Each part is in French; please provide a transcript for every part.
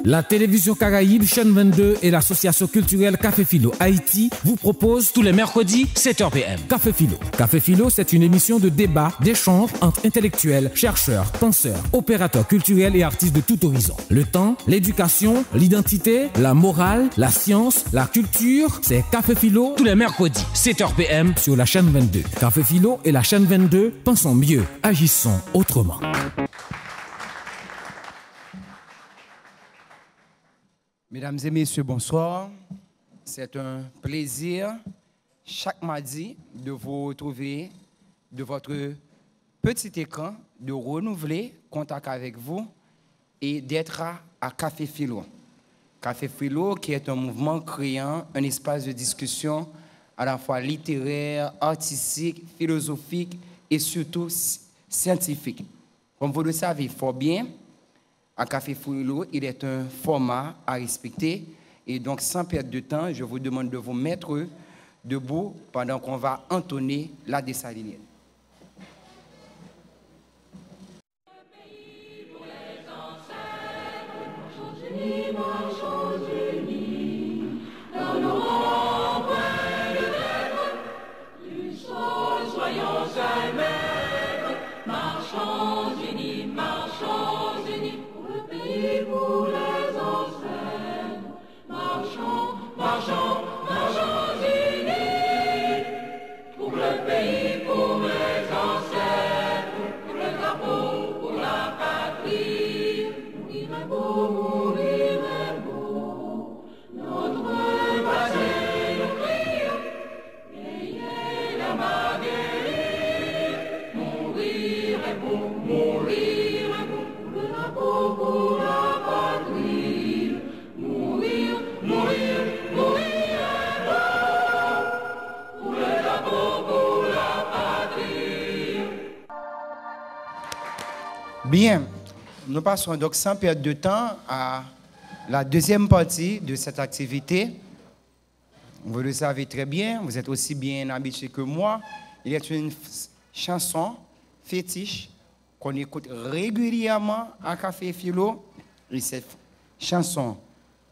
La télévision Caraïbe, chaîne 22 et l'association culturelle Café Philo Haïti vous proposent tous les mercredis 7h PM. Café Philo. Café Philo, c'est une émission de débat, d'échange entre intellectuels, chercheurs, penseurs, opérateurs culturels et artistes de tout horizon. Le temps, l'éducation, l'identité, la morale, la science, la culture, c'est Café Philo tous les mercredis 7h PM sur la chaîne 22. Café Philo et la chaîne 22, pensons mieux, agissons autrement. Mesdames et messieurs, bonsoir. C'est un plaisir chaque mardi de vous retrouver de votre petit écran, de renouveler contact avec vous et d'être à Café Philo. Café Philo qui est un mouvement créant un espace de discussion à la fois littéraire, artistique, philosophique et surtout scientifique. Comme vous le savez fort bien, à Café Philo, il est un format à respecter. Et donc, sans perdre de temps, je vous demande de vous mettre debout pendant qu'on va entonner la dessalinienne. Bien, nous passons donc sans perdre de temps à la deuxième partie de cette activité. Vous le savez très bien, vous êtes aussi bien habitués que moi. Il y a une chanson fétiche qu'on écoute régulièrement à Café Philo. Et cette chanson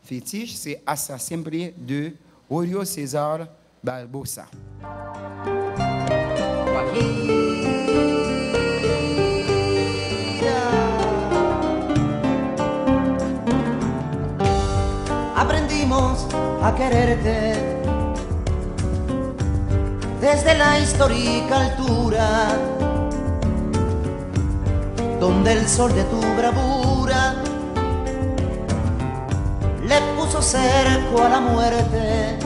fétiche, c'est Assassin de Julio César Barbosa. Aprendimos a quererte desde la histórica altura, donde el sol de tu bravura le puso cerco a la muerte.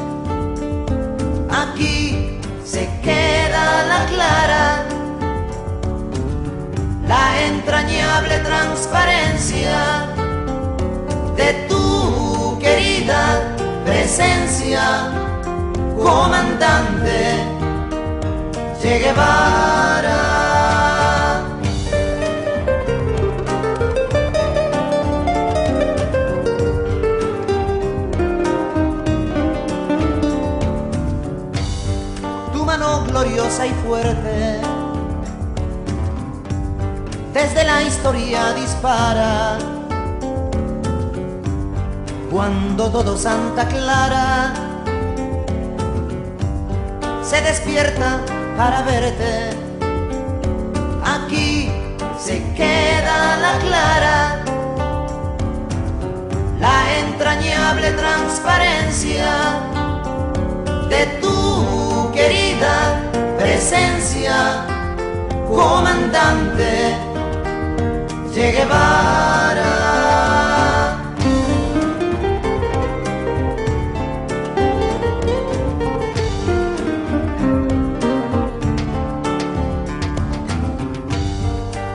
Aquí se queda la clara, la entrañable transparencia de tu querida presencia, comandante Che Guevara. Tu mano gloriosa y fuerte desde la historia dispara, cuando todo Santa Clara se despierta para verte. Aquí se queda la clara, la entrañable transparencia de tu querida presencia, comandante Che Guevara.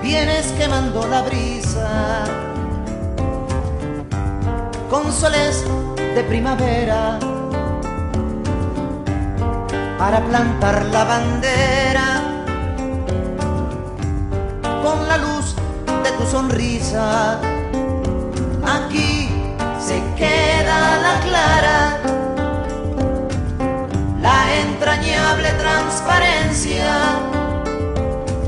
Vienes quemando la brisa con soles de primavera para plantar la bandera con la luz de tu sonrisa. Aquí se queda la clara, la entrañable transparencia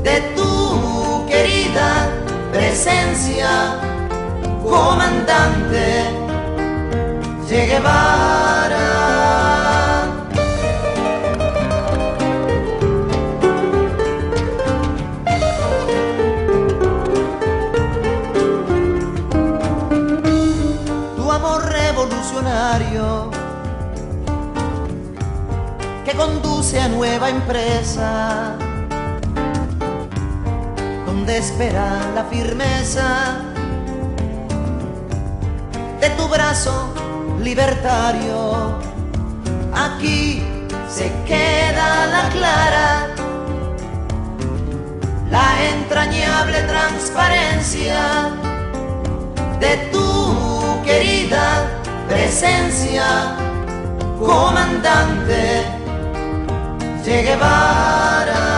de tu querida presencia, comandante Che Guevara. Tu amor revolucionario que conduce a nueva empresa, donde espera la firmeza de tu brazo libertario. Aquí se queda la clara, la entrañable transparencia de tu querida presencia, comandante Che Guevara.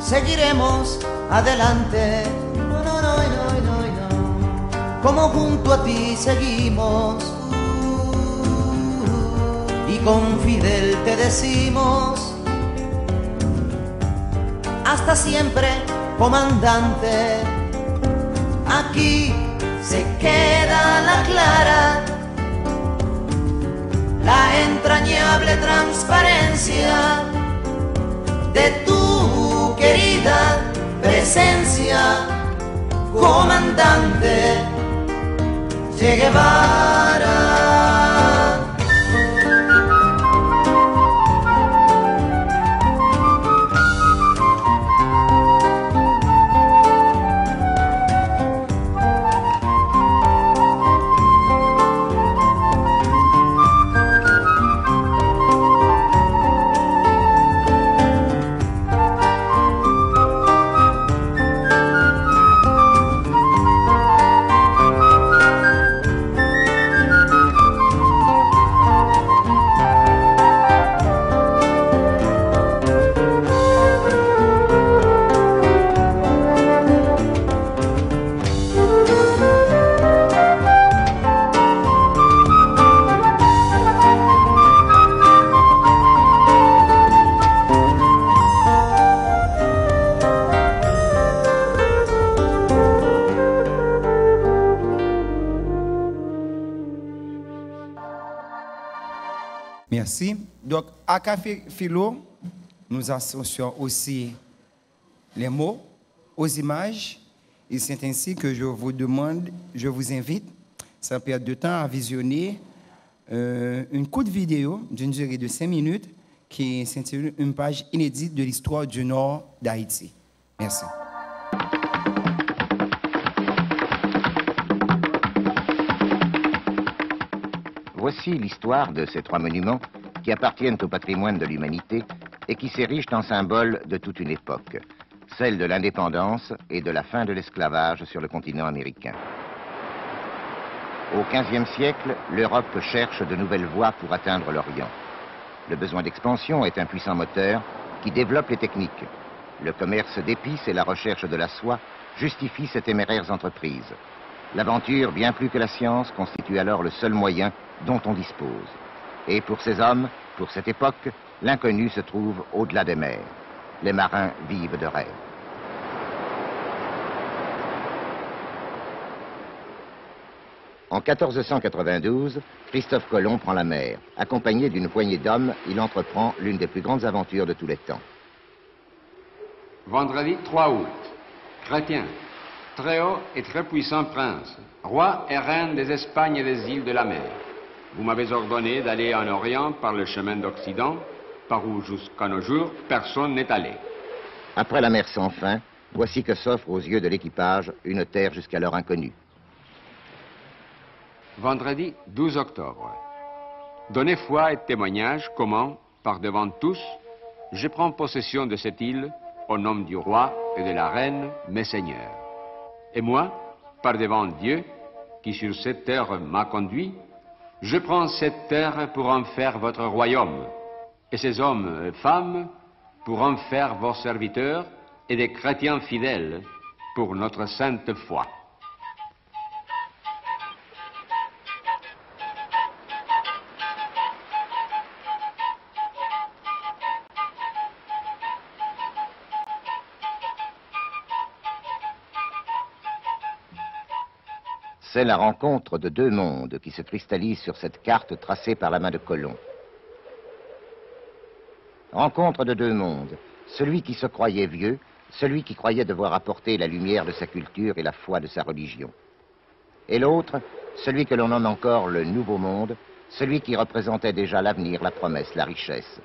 Seguiremos adelante, como junto a ti seguimos, y con Fidel te decimos, hasta siempre, comandante. Aquí se queda la clara, la entrañable transparencia de tu querida presencia, comandante Che Guevara. Merci. Donc, à Café Philo, nous associons aussi les mots aux images. Et c'est ainsi que je vous demande, je vous invite, sans perdre de temps, à visionner une courte vidéo d'une durée de 5 minutes qui s'intitule « Une page inédite de l'histoire du nord d'Haïti ». Merci. Voici l'histoire de ces trois monuments qui appartiennent au patrimoine de l'humanité et qui s'érigent en symbole de toute une époque, celle de l'indépendance et de la fin de l'esclavage sur le continent américain. Au XVe siècle, l'Europe cherche de nouvelles voies pour atteindre l'Orient. Le besoin d'expansion est un puissant moteur qui développe les techniques. Le commerce d'épices et la recherche de la soie justifient ces téméraires entreprises. L'aventure, bien plus que la science, constitue alors le seul moyen dont on dispose. Et pour ces hommes, pour cette époque, l'inconnu se trouve au-delà des mers. Les marins vivent de rêves. En 1492, Christophe Colomb prend la mer. Accompagné d'une poignée d'hommes, il entreprend l'une des plus grandes aventures de tous les temps. Vendredi 3 août, Chrétien, très haut et très puissant prince, roi et reine des Espagnes et des îles de la mer. Vous m'avez ordonné d'aller en Orient par le chemin d'Occident, par où jusqu'à nos jours, personne n'est allé. Après la mer sans fin, voici que s'offre aux yeux de l'équipage une terre jusqu'alors inconnue. Vendredi 12 octobre. Donnez foi et témoignage comment, par devant tous, je prends possession de cette île au nom du roi et de la reine, mes seigneurs. Et moi, par devant Dieu, qui sur cette terre m'a conduit, je prends cette terre pour en faire votre royaume, et ces hommes et femmes pour en faire vos serviteurs et des chrétiens fidèles pour notre sainte foi. C'est la rencontre de deux mondes qui se cristallisent sur cette carte tracée par la main de Colomb. Rencontre de deux mondes, celui qui se croyait vieux, celui qui croyait devoir apporter la lumière de sa culture et la foi de sa religion. Et l'autre, celui que l'on nomme encore le Nouveau Monde, celui qui représentait déjà l'avenir, la promesse, la richesse.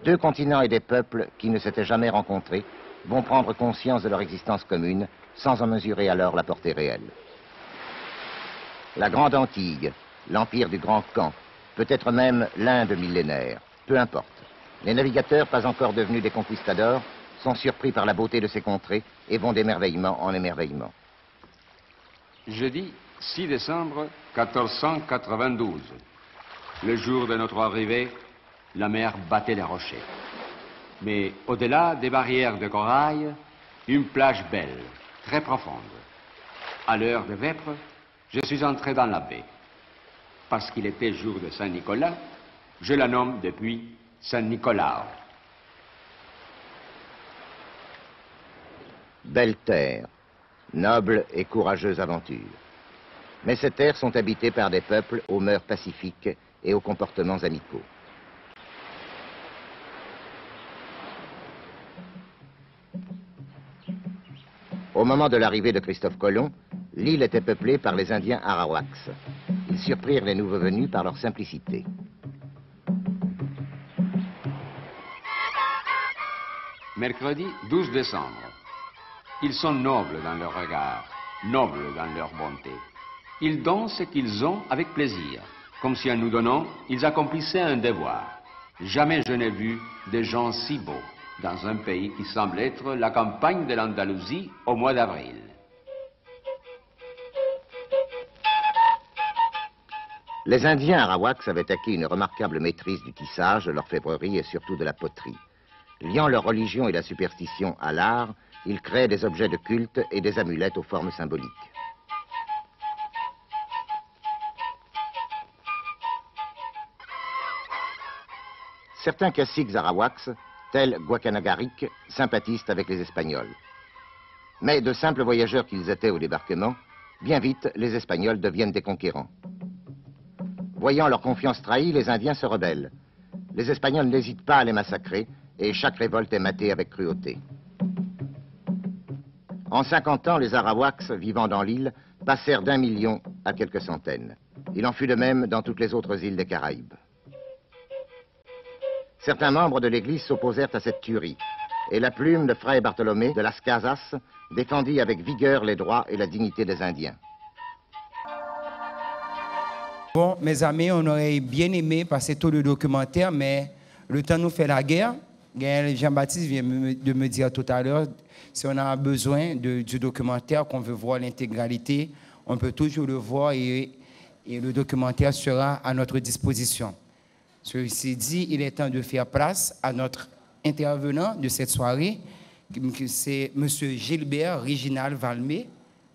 Deux continents et des peuples qui ne s'étaient jamais rencontrés vont prendre conscience de leur existence commune sans en mesurer alors la portée réelle. La Grande Antilles, l'empire du Grand Khan, peut-être même l'Inde millénaire, peu importe. Les navigateurs, pas encore devenus des conquistadors, sont surpris par la beauté de ces contrées et vont d'émerveillement en émerveillement. Jeudi 6 décembre 1492. Le jour de notre arrivée, la mer battait les rochers. Mais au-delà des barrières de corail, une plage belle, très profonde. À l'heure de vêpres, je suis entré dans la baie. Parce qu'il était jour de Saint-Nicolas, je la nomme depuis Saint-Nicolas. Belle terre, noble et courageuse aventure. Mais ces terres sont habitées par des peuples aux mœurs pacifiques et aux comportements amicaux. Au moment de l'arrivée de Christophe Colomb, l'île était peuplée par les Indiens Arawaks. Ils surprirent les nouveaux venus par leur simplicité. Mercredi 12 décembre. Ils sont nobles dans leur regard, nobles dans leur bonté. Ils donnent ce qu'ils ont avec plaisir, comme si en nous donnant, ils accomplissaient un devoir. Jamais je n'ai vu des gens si beaux dans un pays qui semble être la campagne de l'Andalousie au mois d'avril. Les Indiens Arawaks avaient acquis une remarquable maîtrise du tissage, de l'orfèvrerie et surtout de la poterie. Liant leur religion et la superstition à l'art, ils créaient des objets de culte et des amulettes aux formes symboliques. Certains caciques arawaks, tels Guacanagarik, sympathisent avec les Espagnols. Mais de simples voyageurs qu'ils étaient au débarquement, bien vite, les Espagnols deviennent des conquérants. Voyant leur confiance trahie, les Indiens se rebellent. Les Espagnols n'hésitent pas à les massacrer, et chaque révolte est matée avec cruauté. En 50 ans, les Arawaks vivant dans l'île passèrent d'1 million à quelques centaines. Il en fut de même dans toutes les autres îles des Caraïbes. Certains membres de l'Église s'opposèrent à cette tuerie, et la plume de Fray Bartolomé de Las Casas défendit avec vigueur les droits et la dignité des Indiens. Bon, mes amis, on aurait bien aimé passer tout le documentaire, mais le temps nous fait la guerre. Jean-Baptiste vient de me dire tout à l'heure, si on a besoin du documentaire, qu'on veut voir l'intégralité, on peut toujours le voir et le documentaire sera à notre disposition. Ceci dit, il est temps de faire place à notre intervenant de cette soirée, c'est M. Gilbert Réginald Valmé.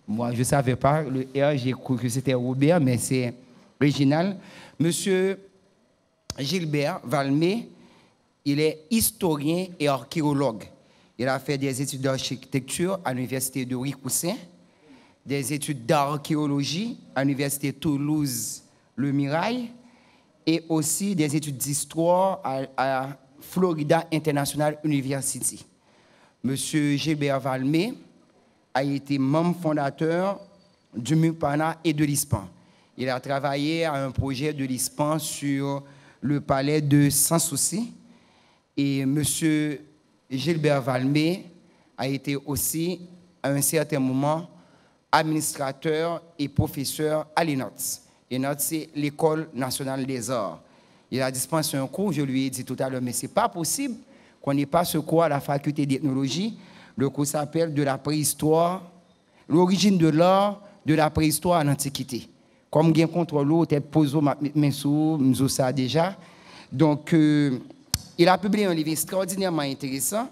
Moi, je ne savais pas, le R, j'ai cru que c'était Robert, mais c'est Réginald. M. Gilbert Valmé, il est historien et archéologue. Il a fait des études d'architecture à l'université de Ricoussin, des études d'archéologie à l'université Toulouse-Le Mirail, et aussi des études d'histoire à Florida International University. Monsieur Gilbert Valmé a été membre fondateur du MUPANA et de l'ISPAN. Il a travaillé à un projet de l'ISPAN sur le palais de Sans-Souci. Et monsieur Gilbert Valmé a été aussi, à un certain moment, administrateur et professeur à l'ENOTS. l'ENOTS, c'est l'École nationale des arts. Il a dispensé un cours, je lui ai dit tout à l'heure, mais ce n'est pas possible qu'on n'ait pas ce cours à la faculté d'ethnologie. Le cours s'appelle de la préhistoire, l'origine de l'art de la préhistoire à l'Antiquité. Comme bien contre l'eau, peut-être poso mensou, ça déjà. Donc, il a publié un livre extraordinairement intéressant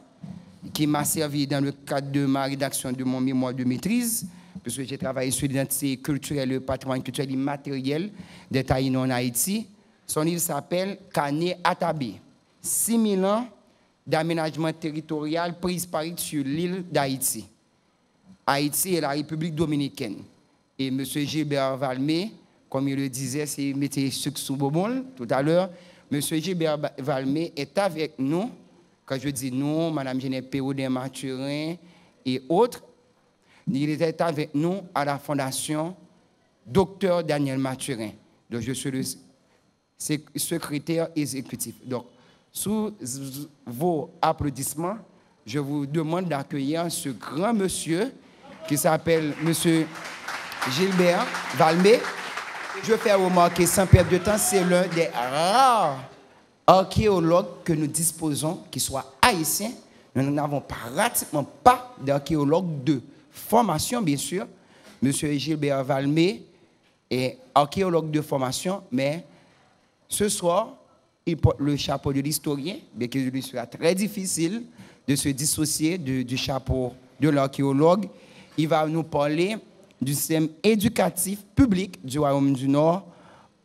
qui m'a servi dans le cadre de ma rédaction de mon mémoire de maîtrise, parce que j'ai travaillé sur l'identité culturelle, le patrimoine culturel immatériel des Taïnos en Haïti. Son livre s'appelle Kané Atabé, 6000 ans d'aménagement territorial prise par sur l'île d'Haïti. Haïti et la République dominicaine. Et M. Gilbert Valmé, comme il le disait, c'est mettait sucre sous bonbon tout à l'heure. M. Gilbert Valmé est avec nous. Quand je dis nous, Mme Genève Pérodin Mathurin et autres, il était avec nous à la fondation Dr Daniel Mathurin. Donc, je suis le secrétaire exécutif. Donc, sous vos applaudissements, je vous demande d'accueillir ce grand monsieur qui s'appelle M. Gilbert Valmé. Je fais remarquer, sans perdre de temps, c'est l'un des rares archéologues que nous disposons, qui soit haïtien. Nous n'avons pratiquement pas d'archéologue de formation, bien sûr. M. Gilbert Valmé est archéologue de formation, mais ce soir, il porte le chapeau de l'historien, bien qu'il lui soit très difficile de se dissocier du chapeau de l'archéologue. Il va nous parler du système éducatif public du Royaume du Nord,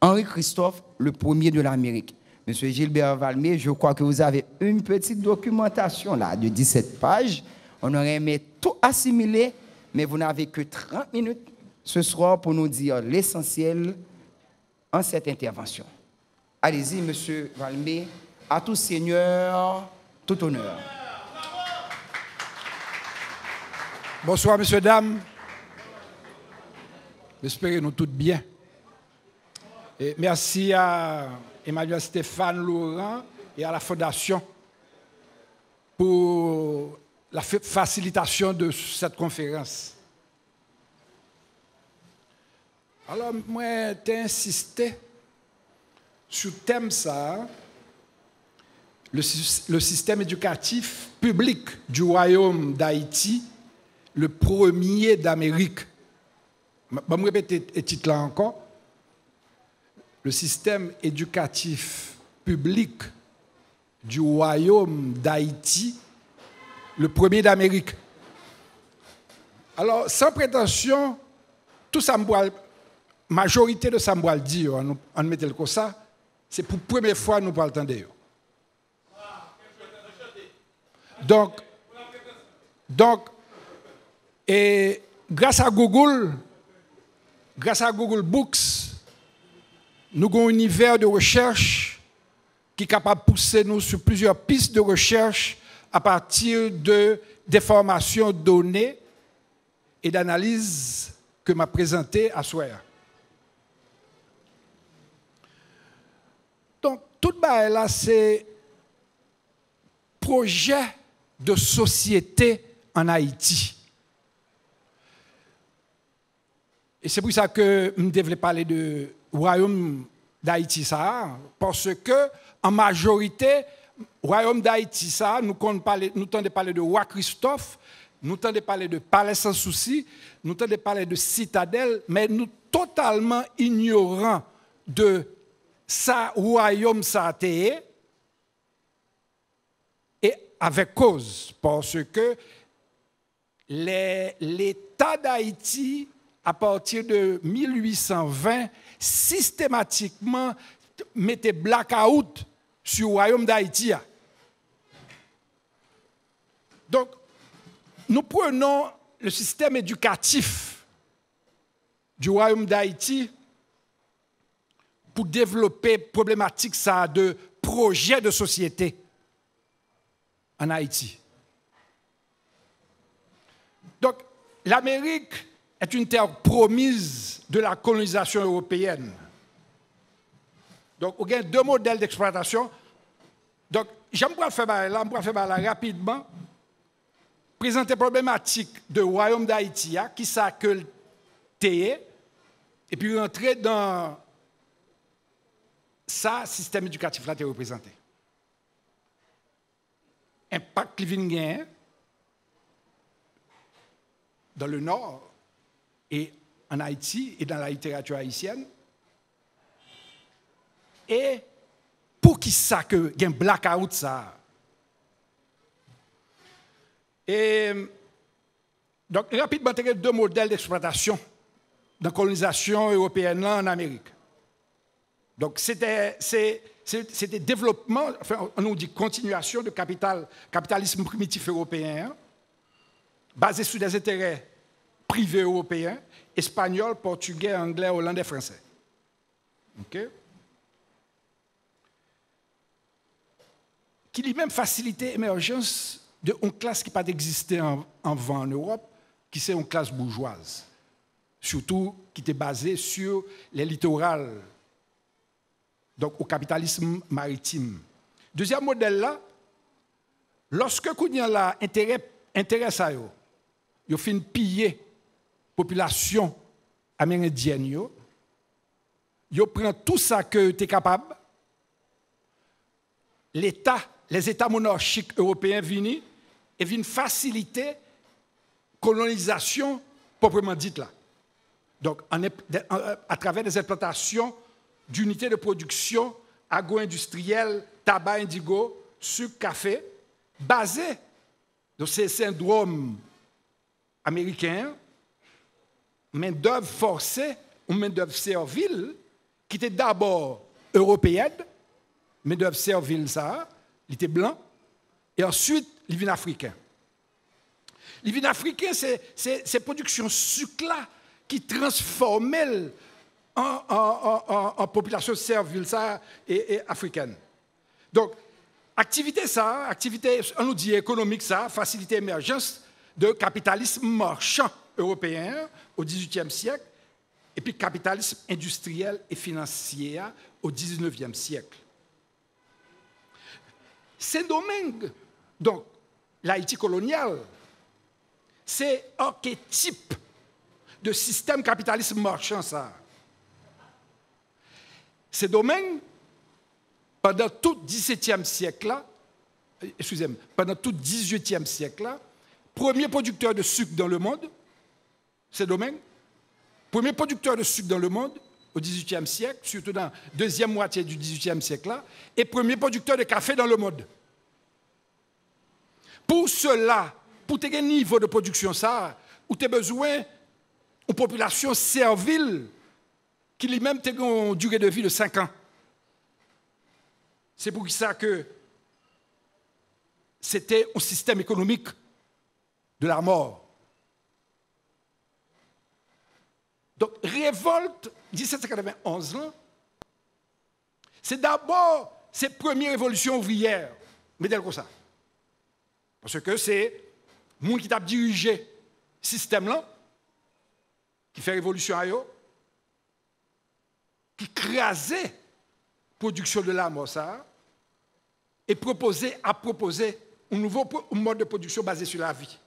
Henri-Christophe, le premier de l'Amérique. Monsieur Gilbert Valmé, je crois que vous avez une petite documentation là de 17 pages. On aurait aimé tout assimiler, mais vous n'avez que 30 minutes ce soir pour nous dire l'essentiel en cette intervention. Allez-y, Monsieur Valmé, à tout seigneur, tout honneur. Bonsoir, messieurs, dames. J'espère nous tous bien. Et merci à Emmanuel Stéphane Laurent et à la Fondation pour la facilitation de cette conférence. Alors, moi, j'ai insisté sur le thème ça, le système éducatif public du Royaume d'Haïti, le premier d'Amérique. Je vais répéter le titre là encore. Le système éducatif public du Royaume d'Haïti, le premier d'Amérique. Alors, sans prétention, tout ça, majorité de ça, me dire, on mettait le comme ça, c'est pour la première fois que nous parlons de Donc, et grâce à Google Books, nous avons un univers de recherche qui est capable de pousser nous sur plusieurs pistes de recherche à partir des formations données et d'analyses que m'a présentées à Soya. Donc, tout là, c'est projet de société en Haïti. Et c'est pour ça que je devais parler de Royaume d'Haïti, parce que, en majorité, Royaume d'Haïti, nous tentons de parler de Roi Christophe, nous tentons de parler de Palais sans souci, nous tentons de parler de Citadelle, mais nous totalement ignorants de ça, Royaume ça et avec cause, parce que l'État d'Haïti, à partir de 1820, systématiquement mettait blackout sur le Royaume d'Haïti. Donc, nous prenons le système éducatif du Royaume d'Haïti pour développer problématique ça de projet de société en Haïti. Donc, l'Amérique est une terre promise de la colonisation européenne. Donc, il y a deux modèles d'exploitation. Donc, j'aimerais faire là rapidement, présenter la problématique du Royaume d'Haïti, qui ça que et puis rentrer dans ça, système éducatif là, représenté. Impact qui vient dans le Nord et en Haïti et dans la littérature haïtienne. Et pour qui ça que y a un blackout ça? Et donc rapidement, il y a deux modèles d'exploitation dans la colonisation européenne là, en Amérique. Donc c'était développement, enfin on dit continuation de capitalisme primitif européen, basé sur des intérêts privés européens, espagnol, portugais, anglais, hollandais, français. OK? Qui lui-même facilité l'émergence d'une classe qui n'a pas existé avant en Europe, qui c'est une classe bourgeoise. Surtout qui était basée sur les littorales, donc au capitalisme maritime. Deuxième modèle là, lorsque il y a intérêt à eux, ils finissent piller la population amérindienne, ils prennent tout ça que tu es capable, les États monarchiques européens viennent et viennent faciliter la colonisation proprement dite là. Donc, à travers des implantations d'unités de production agro-industrielles, tabac, indigo, sucre, café, basées sur ces syndromes américains, main-d'œuvre forcée ou main-d'œuvre servile, qui était d'abord européenne, main-d'œuvre servile, ça, il était blanc, et ensuite, il vient africain. Les vins africains, c'est ces productions sucre-là qui transforment en population servile et africaine. Donc, activité, on nous dit économique, ça, faciliter l'émergence de capitalisme marchand européen au XVIIIe siècle, et puis capitalisme industriel et financier au XIXe siècle. Ces domaines, donc, l'Haïti coloniale, c'est archétype de système capitaliste marchand, ça. Ces domaines, pendant tout le XVIIe siècle, excusez-moi, pendant tout le XVIIIe siècle, premier producteur de sucre dans le monde, ces domaines, premier producteur de sucre dans le monde au XVIIIe siècle, surtout dans la deuxième moitié du XVIIIe siècle, et premier producteur de café dans le monde. Pour cela, pour tes niveau de production, ça, où tu as besoin d'une population servile qui lui-même a une durée de vie de 5 ans. C'est pour ça que c'était un système économique de la mort. Donc, révolte 1791, c'est d'abord cette première révolution ouvrière, mais d'elle comme ça. Parce que c'est le monde qui a dirigé ce système-là, qui fait révolution à eux, qui crasait la production de la mort, ça, et a proposé un nouveau mode de production basé sur la vie.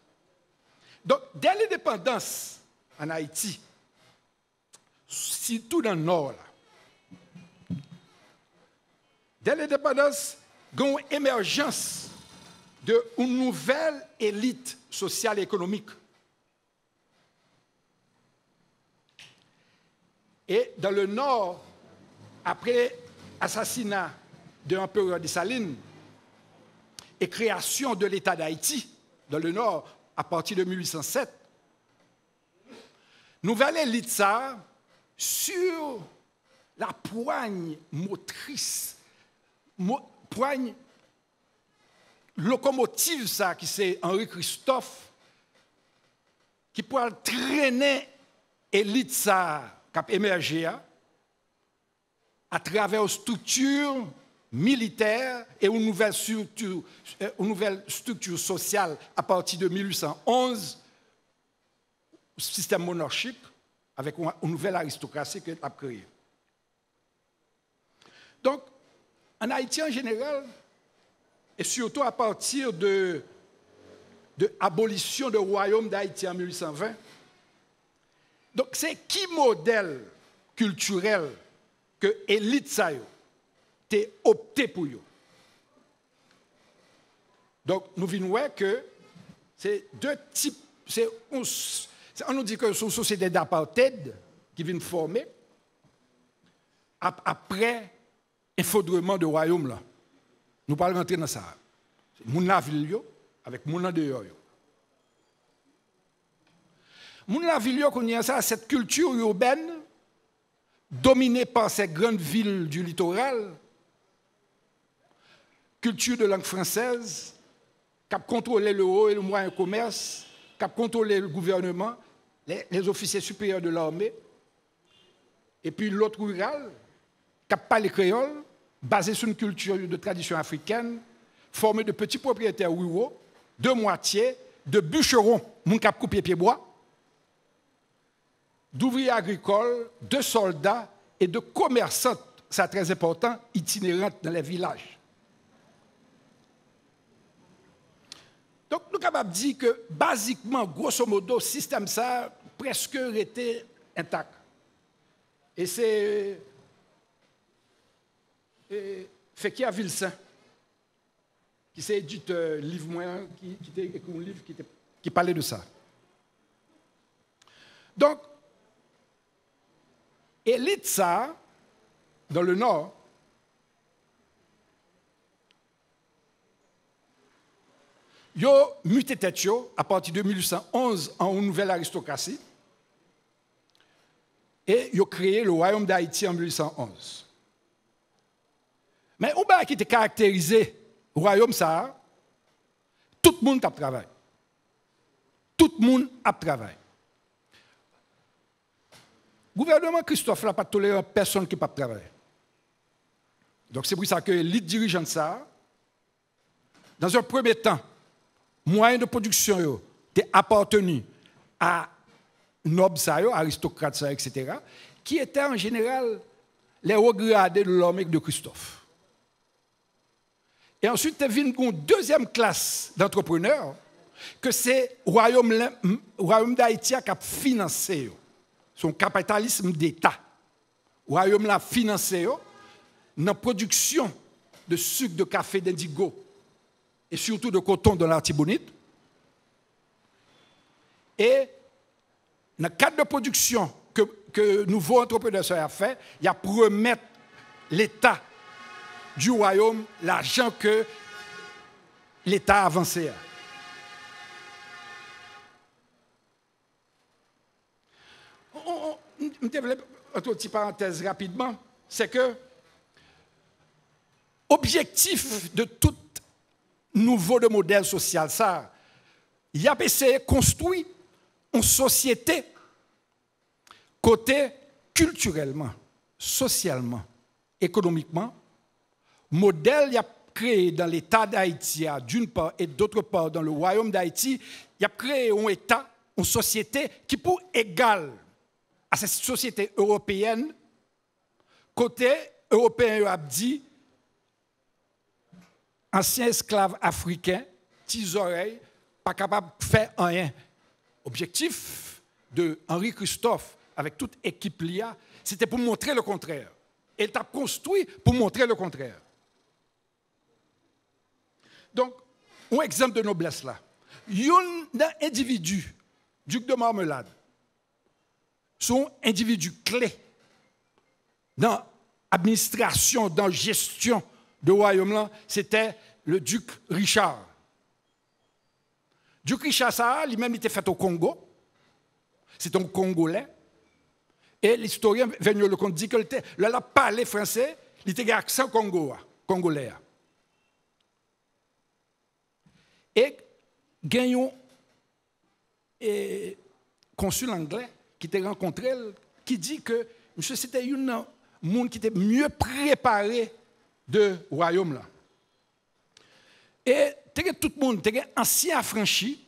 Donc, dès l'indépendance en Haïti, surtout dans le Nord, là, dès l'indépendance, il y a une émergence d'une nouvelle élite sociale et économique. Et dans le Nord, après l'assassinat de l'empereur Dessalines et création de l'État d'Haïti, dans le Nord, à partir de 1807, nouvelle élite ça, sur la poigne motrice, poigne locomotive, ça, qui c'est Henri Christophe, qui pourra traîner l'élite ça, qui a émergé à travers une structure militaire et une nouvelle structure sociale à partir de 1811, système monarchique, avec une nouvelle aristocratie qu'elle a créée. Donc, en Haïti en général, et surtout à partir de l'abolition du royaume d'Haïti en 1820, donc c'est qui modèle culturel que l'élite ça a opté pour eux. Donc nous venons que c'est deux types, on nous dit que c'est une société d'apartheid qui vient former après l'effondrement du royaume là. Nous parlons rentrer dans ça. Moun la ville avec moun la dehors. Moun la ville connaît ça, cette culture urbaine dominée par ces grandes villes du littoral, culture de langue française, qui a contrôlé le haut et le moyen commerce, qui a contrôlé le gouvernement, les officiers supérieurs de l'armée, et puis l'autre rural, qui parle créole, basé sur une culture de tradition africaine, formé de petits propriétaires ruraux, de moitié, de bûcherons, moun k'ap couper pied bois, d'ouvriers agricoles, de soldats et de commerçants, c'est très important, itinérantes dans les villages. Donc, nous sommes capables de dire que, basiquement, grosso modo, le système ça presque était intact. Et c'est Fekia Vilsain, qui s'est édité livre moyen, qui a écrit un livre qui parlait de ça. Donc, élite ça, dans le Nord, ils ont muté tête à partir de 1811 en une nouvelle aristocratie et ils ont créé le royaume d'Haïti en 1811. Mais au bas qui était caractérisé le royaume ça, tout le monde a travaillé. Tout le monde a travaillé. Le gouvernement Christophe n'a pas toléré personne qui n'a pas travaillé. Donc c'est pour ça que l'élite dirigeante ça, dans un premier temps, moyens de production étaient appartenus à nobles, aristocrates, etc., qui étaient en général les regradés de l'armée de Christophe. Et ensuite, il y a une deuxième classe d'entrepreneurs que c'est le royaume d'Haïti qui a financé son capitalisme d'État. Le royaume l'a financé dans la production de sucre, de café, d'indigo et surtout de coton dans l'Artibonite. Et dans le cadre de production que nouveau entrepreneur a fait, il y a pour remettre l'État du royaume l'argent que l'État a avancé. Je développe une petite parenthèse rapidement, c'est que l'objectif de tout nouveau de modèle social, ça, il a essayé de construire une société côté culturellement, socialement, économiquement, modèle il a créé dans l'État d'Haïti d'une part et d'autre part dans le royaume d'Haïti, il a créé un État, une société qui pour égale à cette société européenne, côté européen il a dit anciens esclaves africains, petits oreilles, pas capables de faire rien. Objectif de Henri Christophe, avec toute équipe LIA, c'était pour montrer le contraire. Et il a construit pour montrer le contraire. Donc, un exemple de noblesse là. Un individu, duc de Marmelade, son individu clé dans l'administration, dans la gestion de royaume-là, c'était le duc Richard. Duc Richard, ça, lui-même, il était fait au Congo. C'est un Congolais. Et l'historien Vigneault Lecomte dit qu'il a parlé français, il était accent congolais. Et Gagnon, consul anglais, qui était rencontré, qui dit que monsieur, c'était un monde qui était mieux préparé de royaume là. Et tout le monde, ancien affranchi,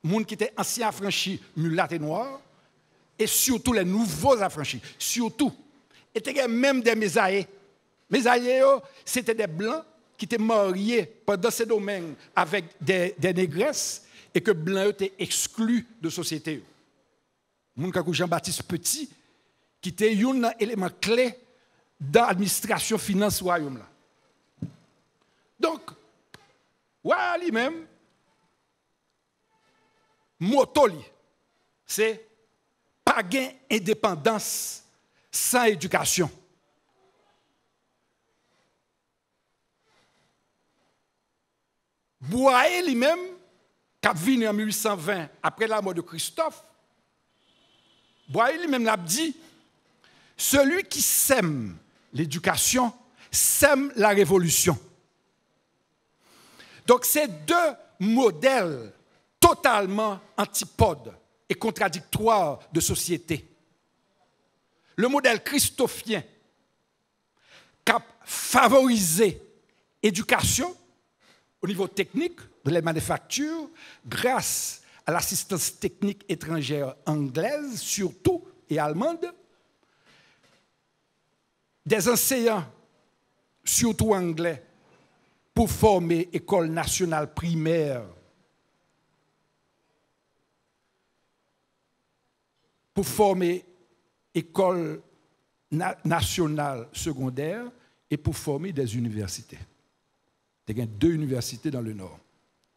monde qui était ancien affranchi, mulâtre et noir, et surtout les nouveaux affranchis, surtout. Et même des Mésaillés. Mésaillés, c'était des blancs qui étaient mariés pendant ces domaines avec des négresses et que blancs étaient exclus de société. Monde comme Jean-Baptiste Petit, qui était un élément clé dans l'administration finance royaume là. Donc, voilà lui-même, Motoli, c'est pas gain indépendance sans éducation. Boyer lui-même, qui a venu en 1820 après la mort de Christophe, Boyer lui-même l'a dit, celui qui sème l'éducation sème la révolution. Donc, c'est deux modèles totalement antipodes et contradictoires de société. Le modèle christophien qui a favorisé l'éducation au niveau technique de la manufacture grâce à l'assistance technique étrangère anglaise, surtout, et allemande, des enseignants, surtout anglais, pour former école nationale primaire, pour former école nationale secondaire et pour former des universités. Il y a 2 universités dans le Nord.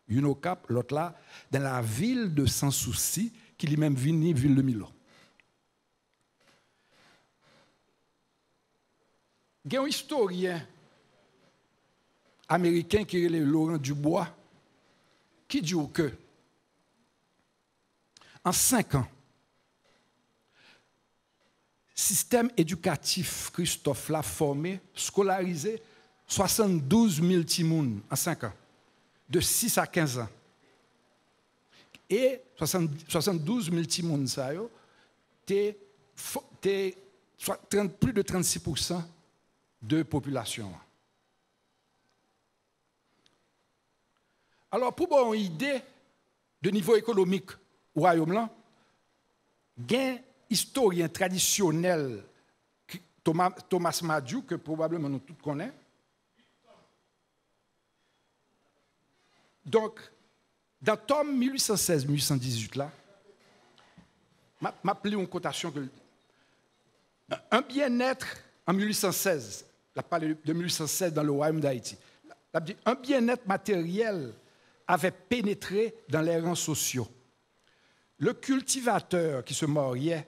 Une au Cap, l'autre là, dans la ville de Sans Souci, qui est même ville de Milo. Il y a un historien américain qui est Laurent Dubois, qui dit que en 5 ans, système éducatif Christophe l'a formé, scolarisé 72 000 timouns en 5 ans, de 6 à 15 ans. Et 72 000 timouns, ça c'est plus de 36% de population. Alors, pour avoir une idée de niveau économique au Royaume-là, il y a un historien traditionnel, Thomas Madiou, que probablement nous tous connaissons. Donc, dans tome 1816-1818, là, m'a appelé une cotation que un bien-être en 1816, la parle de 1816 dans le Royaume d'Haïti, un bien-être matériel avait pénétré dans les rangs sociaux. Le cultivateur qui se mariait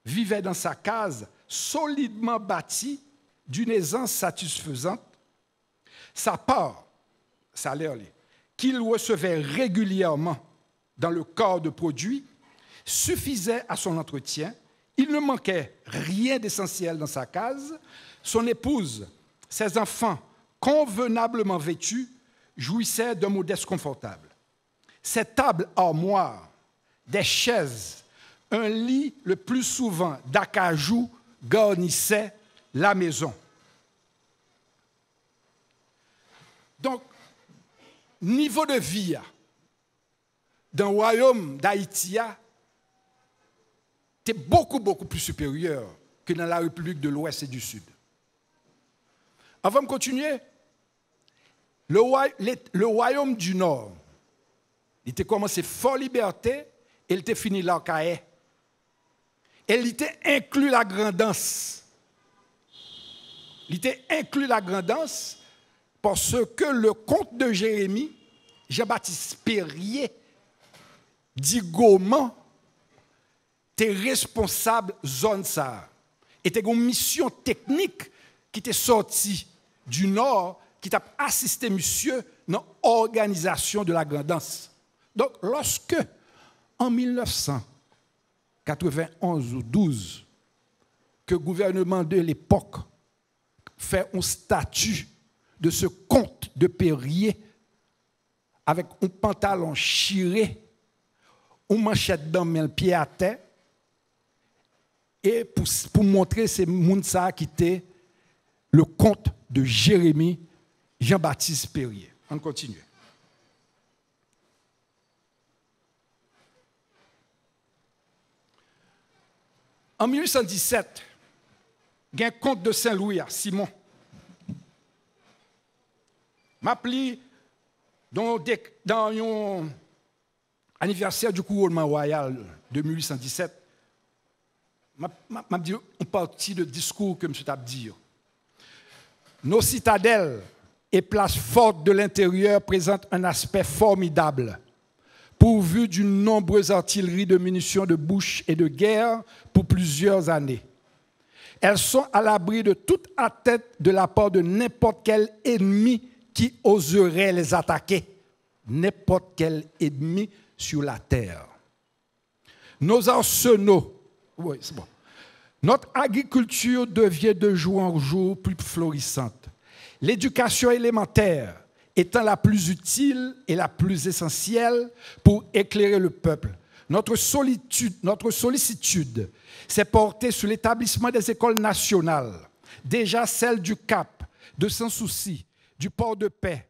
vivait dans sa case solidement bâtie d'une aisance satisfaisante. Sa part, salaire, qu'il recevait régulièrement dans le corps de produits, suffisait à son entretien. Il ne manquait rien d'essentiel dans sa case. Son épouse, ses enfants, convenablement vêtus, jouissaient d'un modeste confortable. Ses tables armoires, des chaises, un lit le plus souvent d'acajou garnissaient la maison. Donc, niveau de vie dans le royaume d'Haïti était beaucoup plus supérieur que dans la République de l'Ouest et du Sud. Avant de continuer, le royaume du Nord, il était commencé fort liberté et il était fini là cahier. Et il était inclus la grandance. Il était inclus la grandance parce que le comte de Jérémie, Jean-Baptiste Perrier, dit Gaumont, était responsable zone ça. Était une mission technique qui était sortie du Nord, qui t'a assisté monsieur dans l'organisation de la grandance. Donc, lorsque, en 1991 ou 12, que le gouvernement de l'époque fait un statut de ce comte de Perrier avec un pantalon chiré, une manchette dans le pied à terre, et pour montrer ces Mounsa qui était le comte de Jérémie Jean-Baptiste Perrier. On continue. En 1817, il y a un comte de Saint-Louis, Simon, m'appelé dans un anniversaire du couronnement royal de 1817. M'a dit une partie de discours que M. Tab dit. Nos citadelles et places fortes de l'intérieur présentent un aspect formidable, pourvu d'une nombreuse artillerie de munitions de bouche et de guerre pour plusieurs années. Elles sont à l'abri de toute atteinte de la part de n'importe quel ennemi qui oserait les attaquer. N'importe quel ennemi sur la terre. Nos arsenaux, oui, c'est bon. Notre agriculture devient de jour en jour plus florissante. L'éducation élémentaire étant la plus utile et la plus essentielle pour éclairer le peuple, notre sollicitude s'est portée sur l'établissement des écoles nationales, déjà celles du Cap, de Sans-Souci, du Port-de-Paix,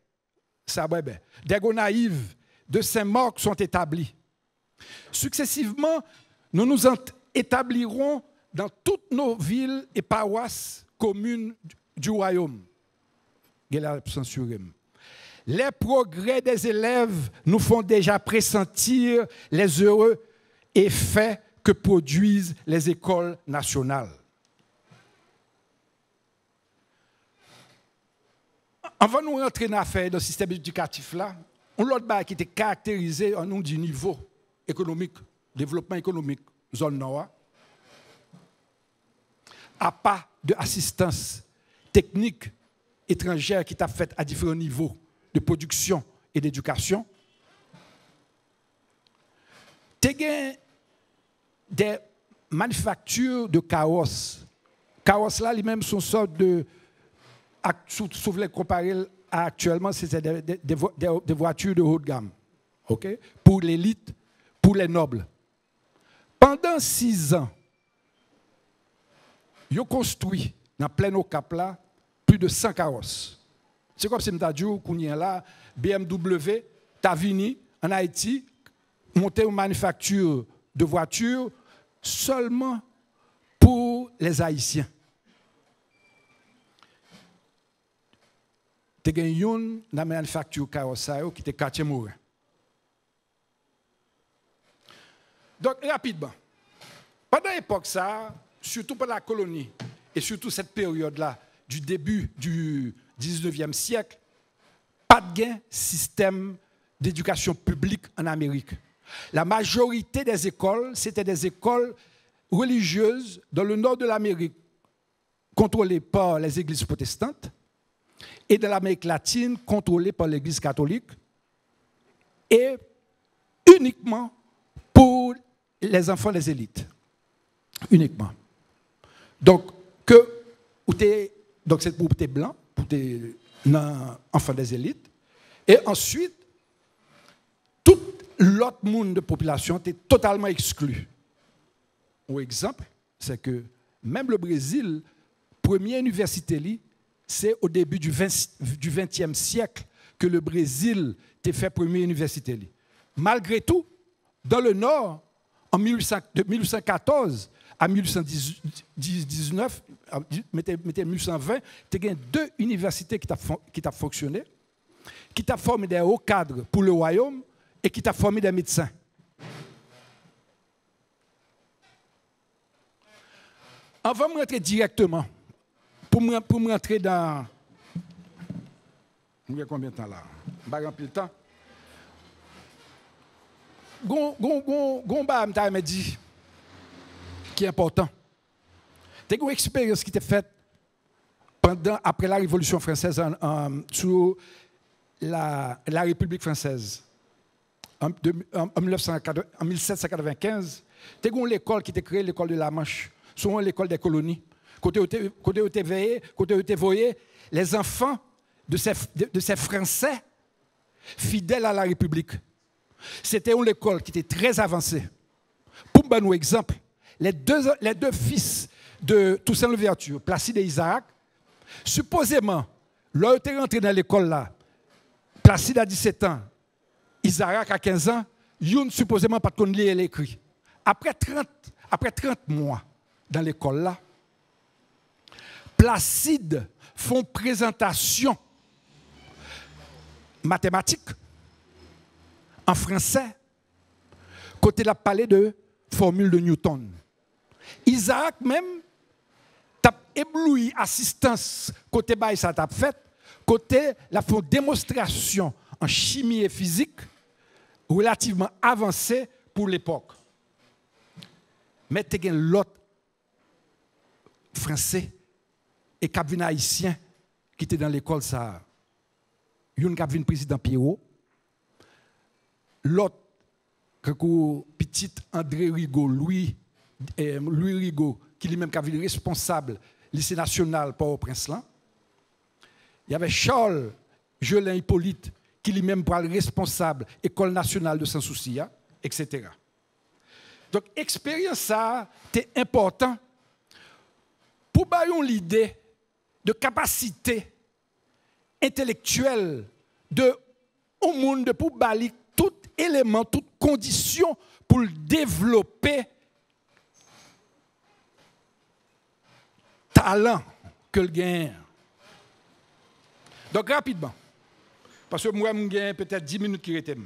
des Gonaïves, de Saint-Marc sont établies. Successivement, nous nous établirons dans toutes nos villes et paroisses communes du royaume. Les progrès des élèves nous font déjà pressentir les heureux effets que produisent les écoles nationales. Avant de nous rentrer dans l'affaire du système éducatif, là, on l'autre bas qui était caractérisé en nom du niveau économique, développement économique, zone nord, à pas d'assistance technique étrangère qui t'a fait à différents niveaux de production et d'éducation. Tu as des manufactures de carrosses. Carrosses là, les mêmes sont sortes de, si vous voulez comparer à actuellement, c'est des voitures de haute gamme, okay? Pour l'élite, pour les nobles. Pendant 6 ans, ils ont construit dans plein au Cap là plus de 100 carrosses. C'est comme si je dit qu'on y est là, BMW, Tavini, en Haïti, monter une manufacture de voitures seulement pour les Haïtiens. Tu as une manufacture carrosserie qui était quartier Morin. Donc, rapidement, pendant l'époque, ça, surtout pendant la colonie, et surtout cette période-là, du début du 19e siècle, pas de gain système d'éducation publique en Amérique. La majorité des écoles, c'était des écoles religieuses dans le nord de l'Amérique, contrôlées par les églises protestantes, et dans l'Amérique latine, contrôlées par l'église catholique, et uniquement pour les enfants des élites. Uniquement. Donc, c'est pour les blancs, pour les enfants des élites. Et ensuite, tout l'autre monde de population était totalement exclu. Un exemple, c'est que même le Brésil, première université, c'est au début du 20e siècle que le Brésil a fait première université. Malgré tout, dans le Nord, de 1814 à 1819, mettez 1820, il y a 2 universités qui ont fonctionné, qui ont formé des hauts cadres pour le royaume et qui ont formé des médecins. On va me rentrer directement. Pour me rentrer dans... Il y a combien de temps là? Je vais remplir le temps. Gomba m'a dit qui est important. C'est une expérience qui était faite après la Révolution française sous la République française. En 1795, c'est une école qui était créée, l'école de la Manche, souvent l'école des colonies. Côté où tu voyez les enfants de ces Français fidèles à la République. C'était une école qui était très avancée. Pour donner un exemple, les deux fils de Toussaint Louverture, Placide et Isaac, supposément, leur était rentré dans l'école là, Placide à 17 ans, Isaac à 15 ans, Youn supposément pas de lire et l'écrit. Après 30 mois dans l'école là, Placide font présentation mathématique en français, côté la palais de formule de Newton. Isaac même t'a ébloui assistance côté bail ça t'a fait, côté la font démonstration en chimie et physique relativement avancée pour l'époque. Mais tu as l'autre français et cabine haïtien qui était dans l'école ça. Une cabine président Pierrot. L'autre petit André Rigaud, Louis Rigaud, qui lui-même est responsable lycée national Port-au-Prince. Il y avait Charles Jolin Hippolyte, qui lui-même est responsable école nationale de Sans-Souci, etc. Donc, l'expérience, ça, c'est important pour avoir l'idée de capacité intellectuelle de au monde pour balayer tout élément, toute condition pour développer talent que le gagne. Donc, rapidement, parce que moi, j'ai peut-être 10 minutes qui restent.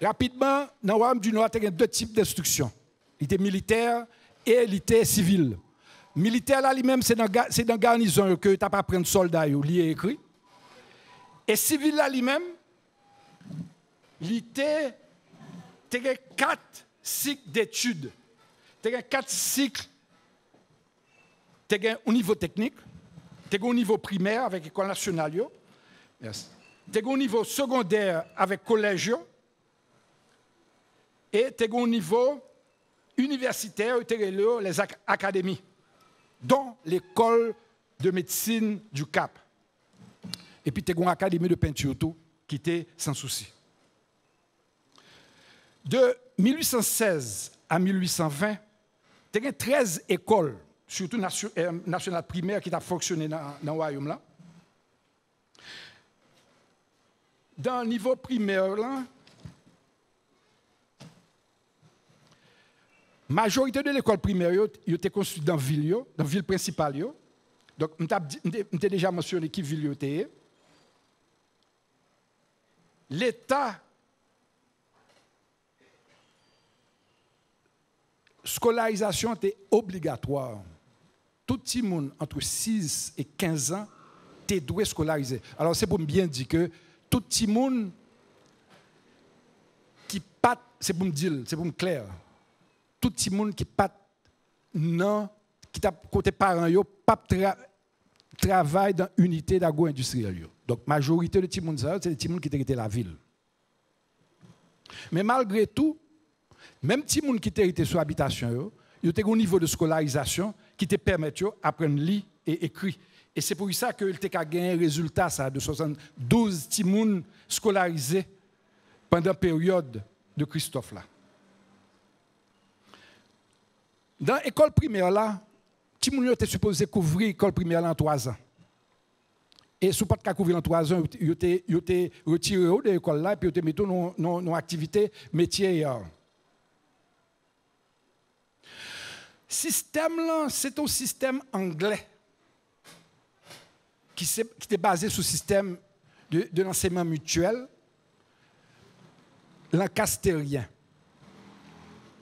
Rapidement, dans le Royaume du Nord, il y a deux types d'instructions. Il était militaire et il était civil. Militaire, là, lui-même, c'est dans la garnison que tu n'as pas pris de soldats, il est écrit. Et civil, là, lui-même, il était 4 cycles d'études. Il y a 4 cycles. Il y a au niveau technique, il y a au niveau primaire avec l'école nationale, yes. Il y a au niveau secondaire avec collège, et il y a au niveau universitaire, les académies, dont l'école de médecine du Cap. Et puis il y a une académie de peinture tout, qui était sans souci. De 1816 à 1820, il y a 13 écoles, surtout nationales primaires, qui ont fonctionné dans le royaume. Dans le niveau primaire, la majorité de l'école primaire était construite dans la ville principale. Donc, je t'ai déjà mentionné qui ville était. L'État scolarisation était obligatoire. Tout le monde entre 6 et 15 ans était doué scolarisé. Alors, c'est pour me bien dire que tout le monde qui pat, c'est pour me dire, c'est pour me clair. Tout le monde qui pat, non, qui t'a côté parents, yo, pas travaille dans l'unité d'agro-industrielle. Donc, la majorité de tout le monde, c'est les gens qui étaient la ville. Mais malgré tout, même les gens qui étaient sur l'habitation, ils ont un niveau de scolarisation qui te permet d'apprendre à lire et écrire. Et c'est pour ça qu'il a gagné un résultat ça, de 72 petits scolarisés pendant la période de Christophe. Là. Dans l'école primaire, là, les petits étaient supposés couvrir l'école primaire en 3 ans. Et si vous ne pouvez pas couvrir en 3 ans, ils étaient retirés de l'école là et puis ils mis dans nos activités métiers. Système là, c'est un système anglais qui était basé sur le système de l'enseignement mutuel, lancastérien.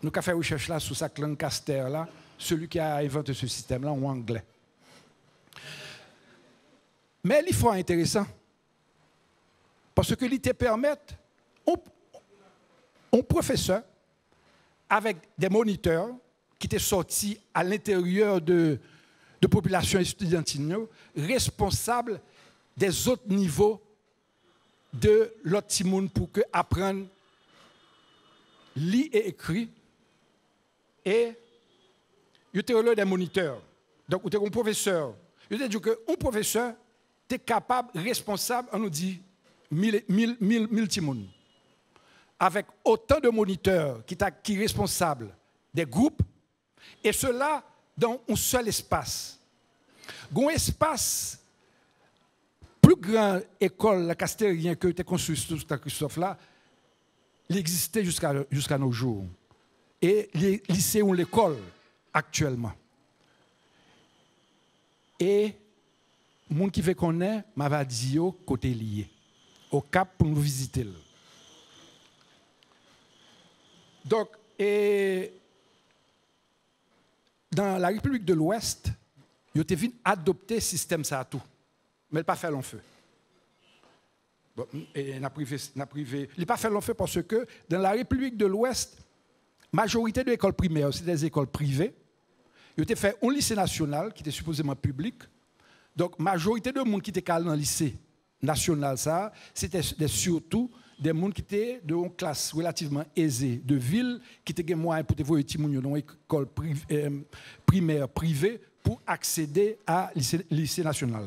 Nous avons fait recherche là sur ça, Lancaster là, celui qui a inventé ce système là en anglais. Mais il faut intéressant parce que il te permet un professeur avec des moniteurs qui étaient sortis à l'intérieur de population étudiantine, responsables des autres niveaux de l'autre timoun pour que apprendre lire et écrire. Et il y a des moniteurs. Donc, il y a un professeur. Il y a dit qu'un professeur est capable, responsable, on nous dit, 1000 timoun. Avec autant de moniteurs qui sont responsables des groupes, et cela dans un seul espace. Un espace plus grand école, la Castérien, que était construit sur Christophe là, il existait jusqu'à nos jours. Et les lycées ont l'école actuellement. Et les gens qui veulent connaître, m'a dit côté lié, au Cap pour nous visiter. Donc, dans la République de l'Ouest, ils ont venu adopter le système ça tout, mais il n'a pas fait long feu. Bon, et il n'a pas fait long feu parce que dans la République de l'Ouest, la majorité de l'école primaire, c'est des écoles privées. Ils ont fait un lycée national qui était supposément public. Donc, la majorité de gens qui étaient dans le lycée national, c'était surtout des gens qui étaient de une classe relativement aisée, de villes qui étaient moyens pour voir les petits gens dans l'école primaire privée pour accéder à lycée national.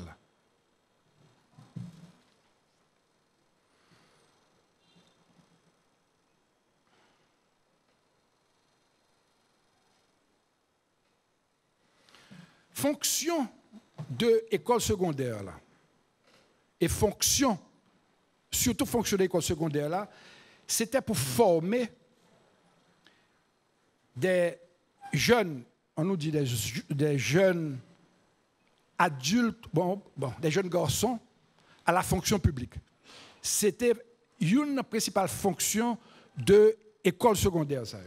fonction de l'école secondaire, là, et fonction, surtout fonction de l'école secondaire, là, c'était pour former des jeunes, on nous dit des jeunes adultes, des jeunes garçons à la fonction publique. C'était une principale fonction de l'école secondaire, ça.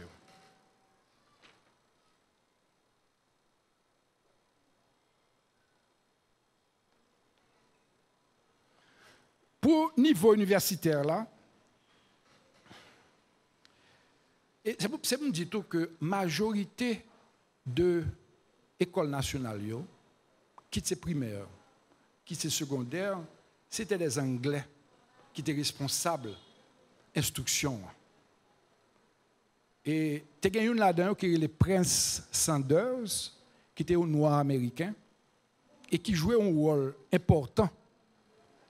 Pour niveau universitaire, là, c'est pour me dire tout que la majorité de l'école nationale, qui était primaire, qui était secondaire, c'était des Anglais qui étaient responsables de l'instruction. Et il y a une là-dedans qui est le Prince Sanders, qui était un noir américain, et qui jouait un rôle important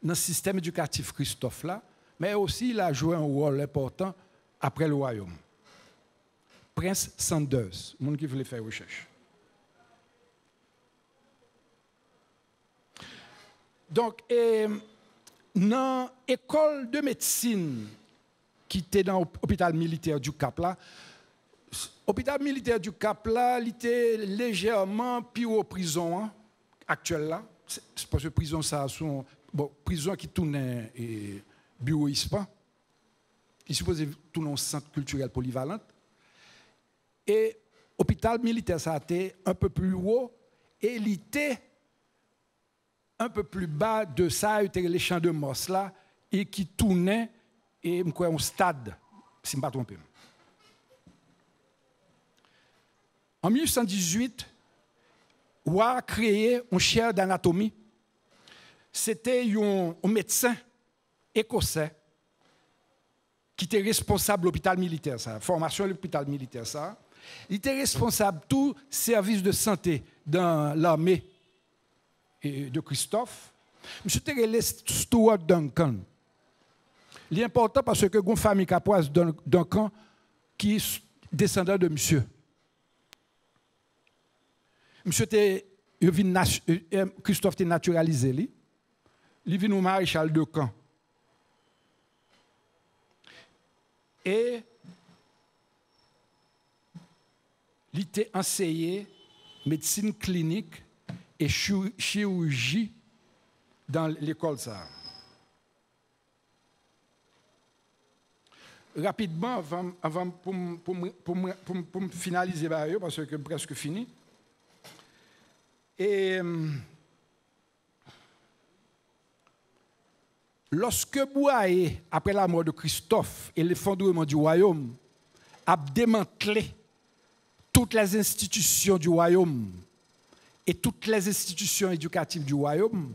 dans le système éducatif Christophe là, mais aussi il a joué un rôle important après le royaume. Prince Sanders, le monde qui voulait faire recherche. Donc, dans l'école de médecine qui était dans l'hôpital militaire du Cap là, l'hôpital militaire du Cap là, il était légèrement pire aux prisons actuelles là. C'est parce que prison ça sont prison qui tourne bureau ISPA. Il supposait tourner un centre culturel polyvalent. Et l'hôpital militaire, ça a été un peu plus haut. Et il était un peu plus bas de ça, il était les champs de Moss là, et qui tournait, et un stade, si je ne me trompe pas. En 1818, on a créé une chaire d'anatomie. C'était un médecin écossais qui était responsable de l'hôpital militaire, ça, formation de l'hôpital militaire, ça. Il était responsable de tout service de santé dans l'armée de Christophe. M. Terrell Stuart Duncan. Il est important parce que une famille capoise Duncan qui est descendant de monsieur. Christophe était naturalisé. Il vient au maréchal de camp. Et il était enseigné médecine clinique et chirurgie dans l'école ça. Rapidement, avant pour finaliser, parce que presque fini. Et lorsque Bouaé, après la mort de Christophe et l'effondrement du royaume, a démantelé toutes les institutions du royaume et toutes les institutions éducatives du royaume,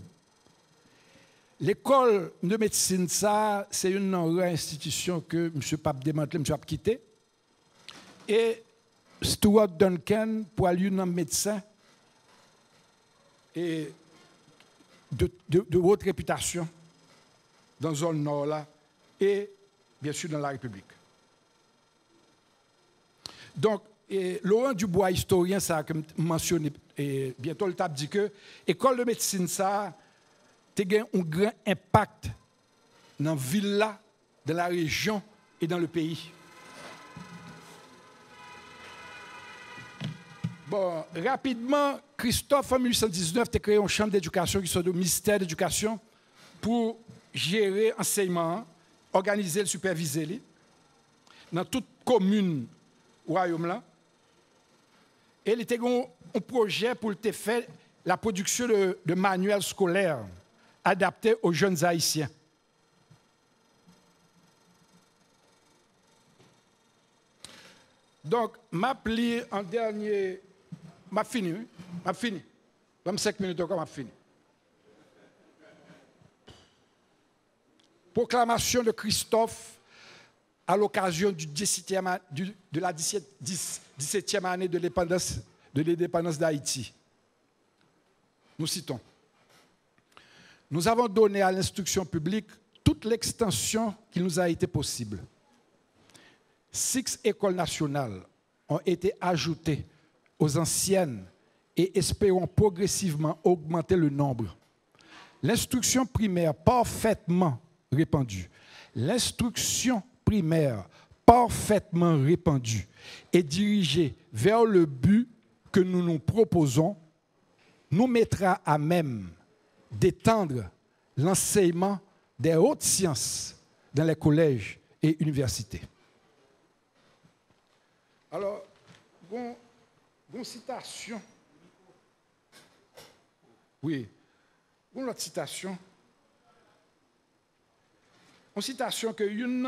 l'école de médecine, ça, c'est une institution que M. Pape démantelé, M. Pape quitté. Et Stuart Duncan, pour aller un médecin et de haute réputation dans la zone nord là, et bien sûr dans la République. Donc, Laurent Dubois, historien, ça a mentionné, et bientôt le table dit que l'école de médecine, ça a un grand impact dans la ville là, dans la région et dans le pays. Bon, rapidement, Christophe, en 1819, a créé une chambre d'éducation qui soit le ministère d'éducation pour gérer l'enseignement, organiser et superviser dans toute commune royaume là. Et il était un projet pour faire la production de manuels scolaires adaptés aux jeunes haïtiens. Donc, m'appelé en dernier, m'a fini. Dans 5 minutes encore, m'a fini. Proclamation de Christophe à l'occasion de la 17e année de l'indépendance d'Haïti. Nous citons. Nous avons donné à l'instruction publique toute l'extension qui nous a été possible. 6 écoles nationales ont été ajoutées aux anciennes et espérons progressivement augmenter le nombre. L'instruction primaire parfaitement répandue, l'instruction primaire parfaitement répandue et dirigée vers le but que nous nous proposons nous mettra à même d'étendre l'enseignement des hautes sciences dans les collèges et universités. Alors, une citation. Oui, une autre citation. Une citation que une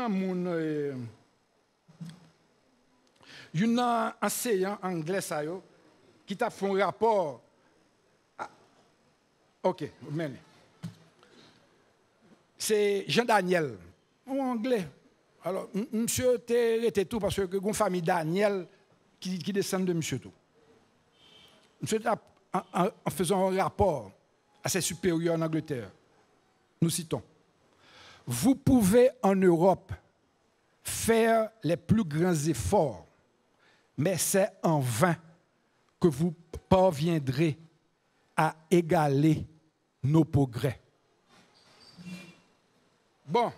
enseignant anglais qui t'a fait un rapport. OK, men. C'est Jean Daniel, en anglais. Alors, monsieur était tout parce que une famille Daniel qui descend de monsieur tout. Monsieur, en faisant un rapport à ses supérieurs en Angleterre, nous citons: vous pouvez en Europe faire les plus grands efforts, mais c'est en vain que vous parviendrez à égaler nos progrès. Bon.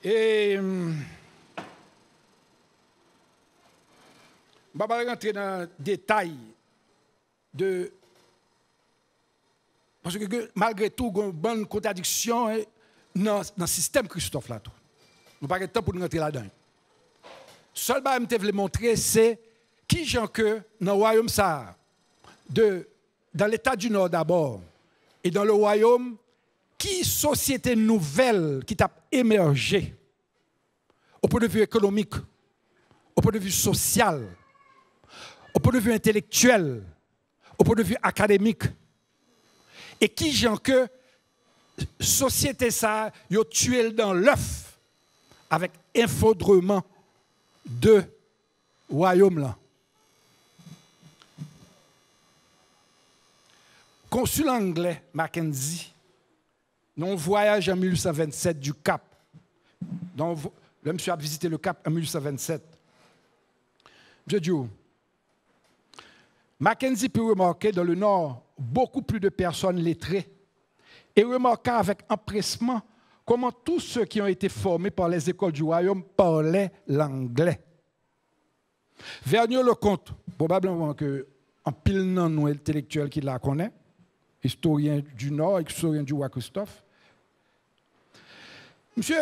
Et je ne vais pas rentrer dans le détail de... Parce que malgré tout, il y a une bonne contradiction dans le système Christophe là. Nous n'avons pas le temps pour nous rentrer là-dedans. Seul que je voulais montrer, c'est qui gens que dans le royaume ça, dans l'État du Nord d'abord, et dans le royaume, qui société nouvelle qui t'a émergé au point de vue économique, au point de vue social, au point de vue intellectuel, au point de vue académique, et qui gens que société ça, yo tué dans l'œuf avec infodrement de royaume là. Consul anglais Mackenzie, dans un voyage en 1827 du Cap, le monsieur a visité le Cap en 1827. Monsieur Dieu, Mackenzie peut remarquer dans le Nord beaucoup plus de personnes lettrées et remarqua avec empressement comment tous ceux qui ont été formés par les écoles du royaume parlaient l'anglais. Vergniaud-le-Comte, probablement qu'en pile non nous intellectuels qui la connaît, historien du Nord, historien du roi Christophe. Monsieur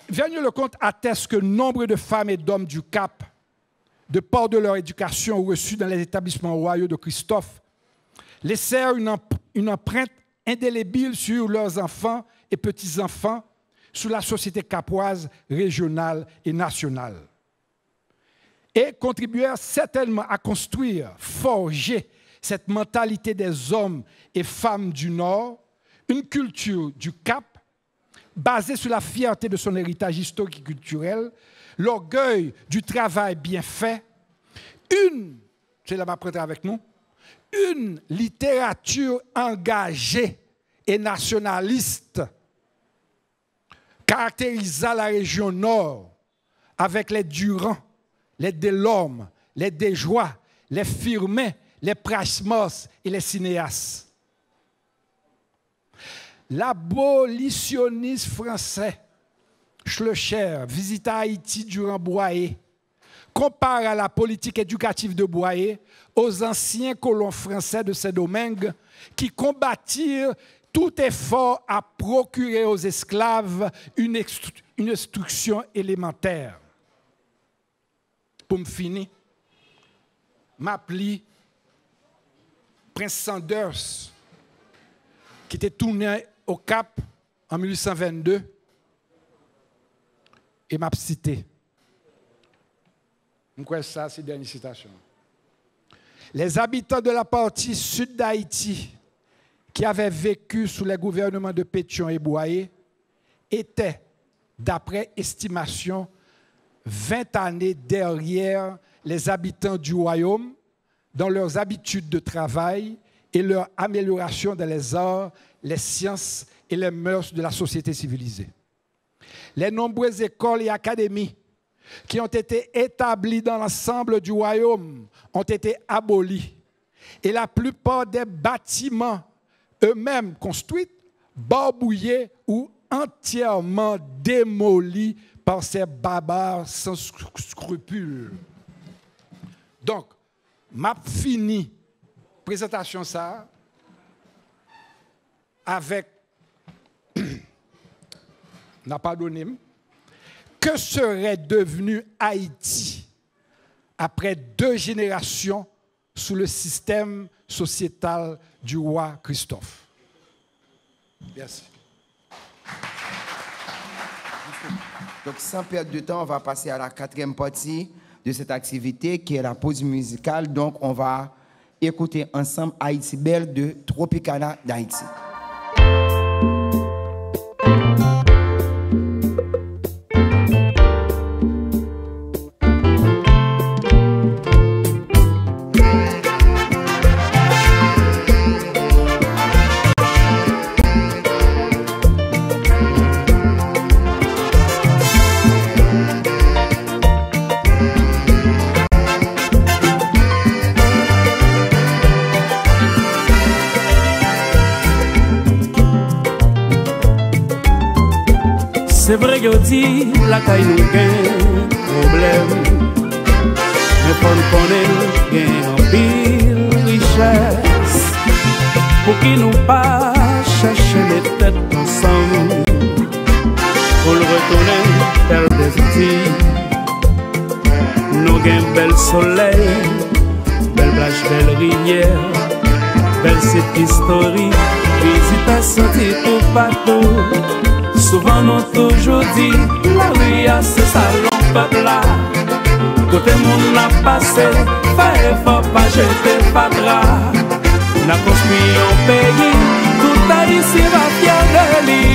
Vergniaud-le-Comte atteste que nombre de femmes et d'hommes du Cap, de part de leur éducation reçue dans les établissements royaux de Christophe, laissèrent une empreinte indélébile sur leurs enfants et petits-enfants, sur la société capoise régionale et nationale. Et contribuèrent certainement à construire, forger cette mentalité des hommes et femmes du Nord, une culture du Cap, basée sur la fierté de son héritage historique et culturel, l'orgueil du travail bien fait, c'est là ma prêtre avec nous, une littérature engagée et nationaliste caractérisa la région Nord avec les Durand, les Delorme, les Desjoie, les Firmin, les Prasmos et les cinéastes. L'abolitionniste français Schlecher visita Haïti durant Boyer, compare à la politique éducative de Boyer aux anciens colons français de Saint-Domingue qui combattirent tout effort à procurer aux esclaves une instruction élémentaire. Pour me finir, m'appli Prince Sanders, qui était tourné au Cap en 1822, et m'a cité. Je crois que ça, c'est la dernière citation. Les habitants de la partie sud d'Haïti, qui avaient vécu sous les gouvernements de Pétion et Boyer, étaient, d'après estimation, 20 années derrière les habitants du royaume dans leurs habitudes de travail et leur amélioration dans les arts, les sciences et les mœurs de la société civilisée. Les nombreuses écoles et académies qui ont été établis dans l'ensemble du royaume ont été abolis. Et la plupart des bâtiments eux-mêmes construits, barbouillés ou entièrement démolis par ces barbares sans scrupules. Donc, m'a fini présentation ça avec n'a pas donné. Que serait devenu Haïti après 2 générations sous le système sociétal du roi Christophe? Merci. Donc, sans perdre de temps, on va passer à la 4e partie de cette activité qui est la pause musicale. Donc, on va écouter ensemble Haïti Belle de Tropicana d'Haïti. C'est vrai que dit la caille nous gagne problème, mais pour nous connaître gagne en pile richesse, pour qui nous pas chercher les têtes ensemble, pour le retourner vers des outils. Nous gagne bel soleil, belle plage, belle rivière, belle site historique, visite à sentir tout partout. Souvent nous toujours dit, la rue c'est salon peuple là. Côté monde n'a passé, pas effort, pas jeter pas drap. N'a construit un pays, tout Haïti va fier de lui.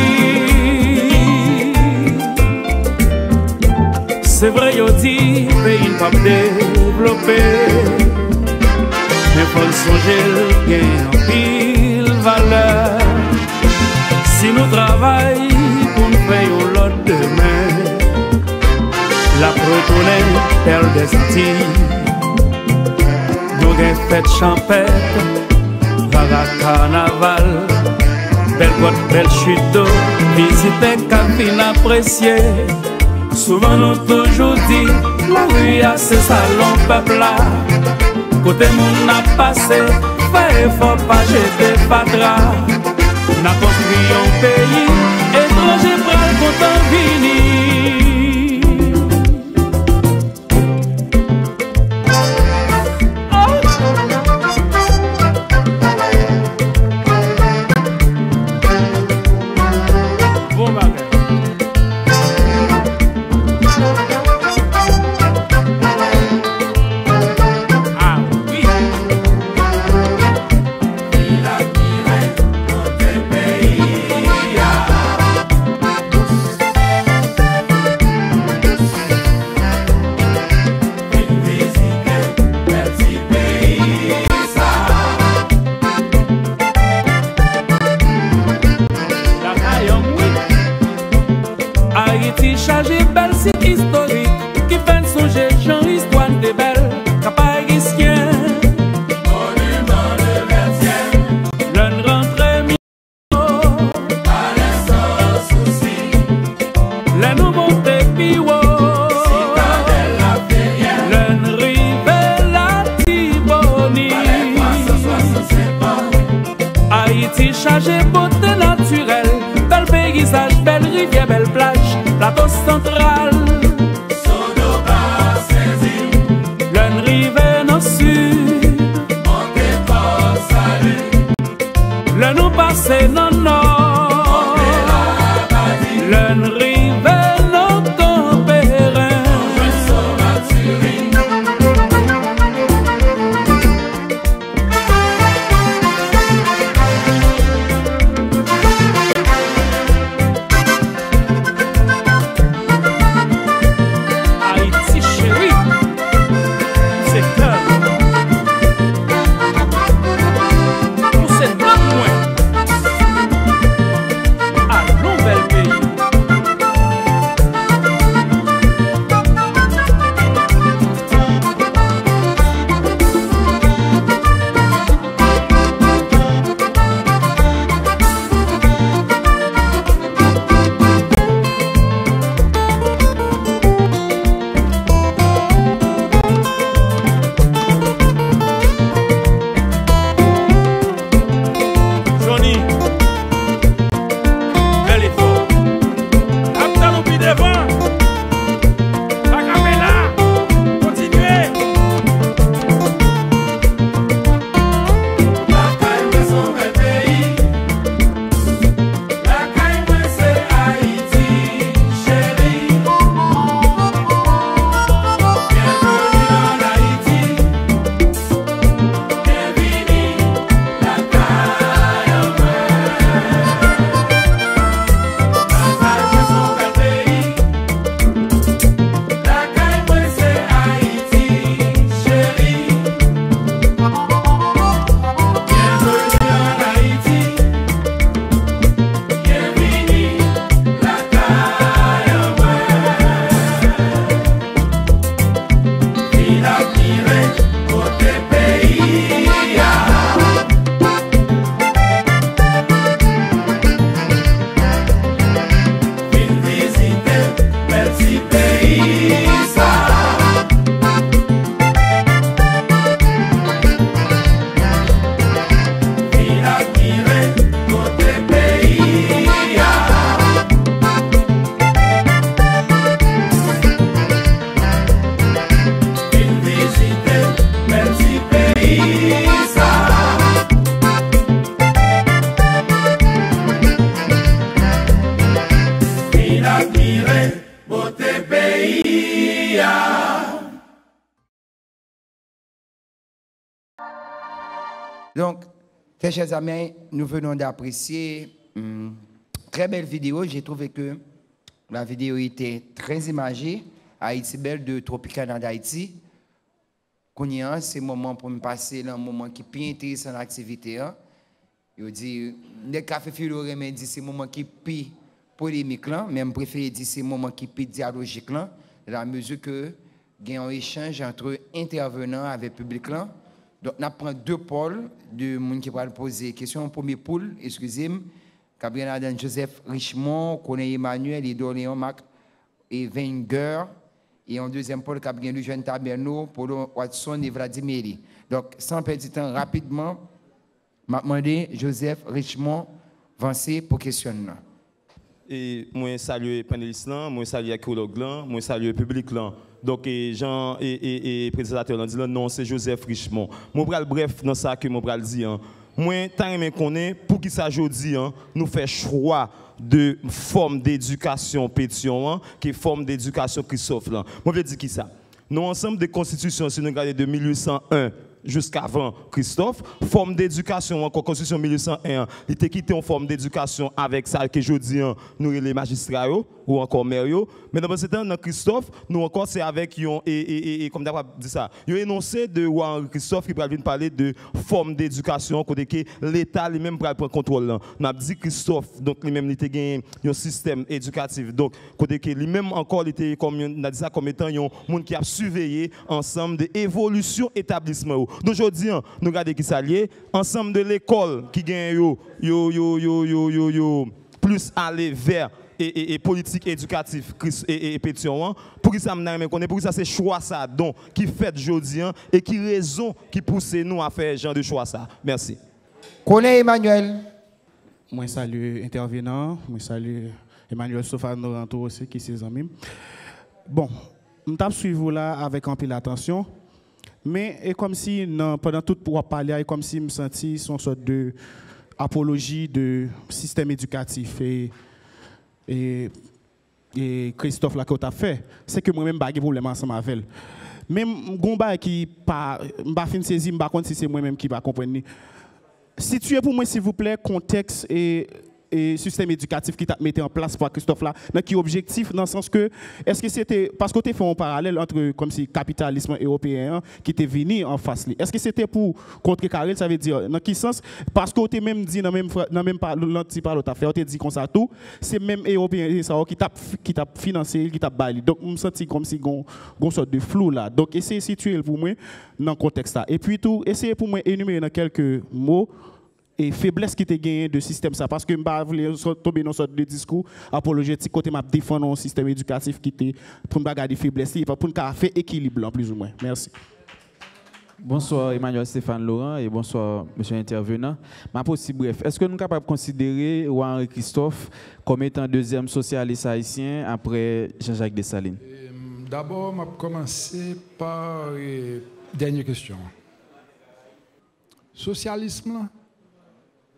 C'est vrai yo dit, pays pas développé, mais faut songer le gain en pile valeur. Si nous travaillons pour nous payer l'autre demain, la retourner terre des Antilles, nous avons fête champêtre, rara carnaval, belle boîte, belle chute d'eau, visiter cabine appréciée. Souvent nous toujours dit, la rue a ses salons peuple là. Côté monde n'a passé, fait effort, pas jeter pas drap. N'a construit un pays, étranger pral content vini. Bon bagage. Ah oui. Haïti chargé belle site historique qui fait songer Jean histoire de belle capaïsien. Monument de Vertienne, l'un rentré mio, à l'instant souci, l'un nous monté piwo, citadelle la Ferrière, l'un rive la Tiboni. Haïti chargé beauté naturelle, bel paysage, belle rivière, belle plage. Plateau central, Sodoba saisi, l'un rive au sud, montez pas salut, l'un nous passe non nord, l'un rive au tempérin, Donc, très chers amis, nous venons d'apprécier une très belle vidéo. J'ai trouvé que la vidéo était très imagée. Haïti Belle de Tropicana d'Haïti. C'est le moment pour me passer un moment qui est plus intéressant dans l'activité. Je dis, le café philo dit c'est le moment qui est plus polémique, mais je préfère dire c'est le moment qui est plus dialogique, dans la mesure que il y a un échange entre intervenants avec le public. Donc, on prend deux pôles de gens qui vont poser des questions. Le premier pôle, excusez-moi, Gabriel Adan Joseph Richemont, connaît Emmanuel, Idoléon Mac et Wenger. Et en deuxième pôle, Gabriel Eugène Taberneau, Paulo Watson et Vladimir. Donc, sans perdre de temps, rapidement, je vais demander Joseph Richemont avancer pour questionner. Et moi, salue les panélistes, moi, salue les archéologues, moi, salue le public. Donc, Jean et présentateur, on dit non, c'est Joseph Richemont. Moi, bref, dans ça que moi, dis. Moi, tant que connais, pour qui ça aujourd'hui, nous fait choix de forme d'éducation pétion, qui est forme d'éducation Christophe. Moi, je veux dire qui ça? Nous, ensemble de constitutions, si nous regardons de 1801 jusqu'avant Christophe, forme d'éducation, encore constitution 1801, il était quitté en forme d'éducation avec ça que je dis, nous les magistrats ou encore maire. Mais dans ce temps, dans Christophe, nous encore c'est avec comme d'abord dit ça, il a énoncé de Christophe qui va venir parler de forme d'éducation, côté que l'État lui-même va prendre contrôle. On a dit Christophe, donc lui-même il était gagné un système éducatif, donc côté que lui-même encore il était comme on a dit ça comme étant un monde qui a surveillé ensemble de évolution établissement. D'aujourd'hui, nous regardons qui s'allie ensemble de l'école qui gagne plus aller vers et politique éducative et pétion pour que ça me connaît pour que ça c'est choix ça donc qui fait aujourd'hui et qui raison qui pousse nous à faire genre de choix ça. Merci. Connais Emmanuel. Moi salue intervenant, moi salue Emmanuel Sofano Ranto aussi qui ses amis. Bon, nous t'ai suivi là avec un peu d'attention. Mais et comme si pendant tout pour parler, comme si je me sentis son sorte de apologie de système éducatif et Christophe là que tu as fait, c'est que moi-même j'ai problème ensemble avec elle. Même Gomba qui pas fin saisi, pas contre si c'est moi-même qui va comprendre. Situez pour moi s'il vous plaît contexte et système éducatif qui t'a mis en place par Christophe là, dans qui objectif dans le sens que est-ce que c'était parce que tu fait un parallèle entre comme si capitalisme européen qui était venu en face là. Est-ce que c'était pour contrecarrer, ça veut dire dans quel sens parce que tu même dit dans même pas l'anti parle tu fait, tu dit comme ça tout, c'est même européen ça qui t'a financé, qui t'a baillé. Donc me senti comme si gon sorte de flou là. Donc essayez de situer pour moi dans contexte là. Et puis tout essayez pour moi énumérer dans quelques mots et faiblesse qui te gagne de système ça parce que je voulais tomber dans une sorte de discours apologétique côté m'a défendre un système éducatif qui te pour me garder faiblesse et pour nous faire équilibre plus ou moins. Merci. Bonsoir Emmanuel Stéphane Laurent et bonsoir monsieur intervenant. Ma possible bref, est-ce que nous sommes capables de considérer Henri Christophe comme étant deuxième socialiste haïtien après Jean-Jacques Dessalines? D'abord, je vais commencer par dernière question. Socialisme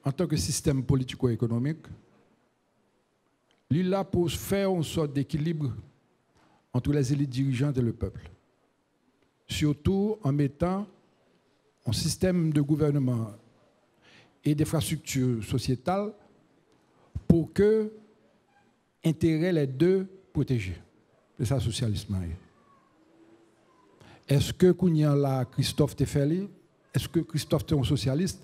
en tant que système politico-économique, il est là pour faire une sorte d'équilibre entre les élites dirigeantes et le peuple. Surtout en mettant un système de gouvernement et d'infrastructures sociétales pour que intérêt les deux protégés. C'est ça le socialisme. Est-ce que Kounia là, Christophe Tefeli, est-ce que Christophe est un socialiste?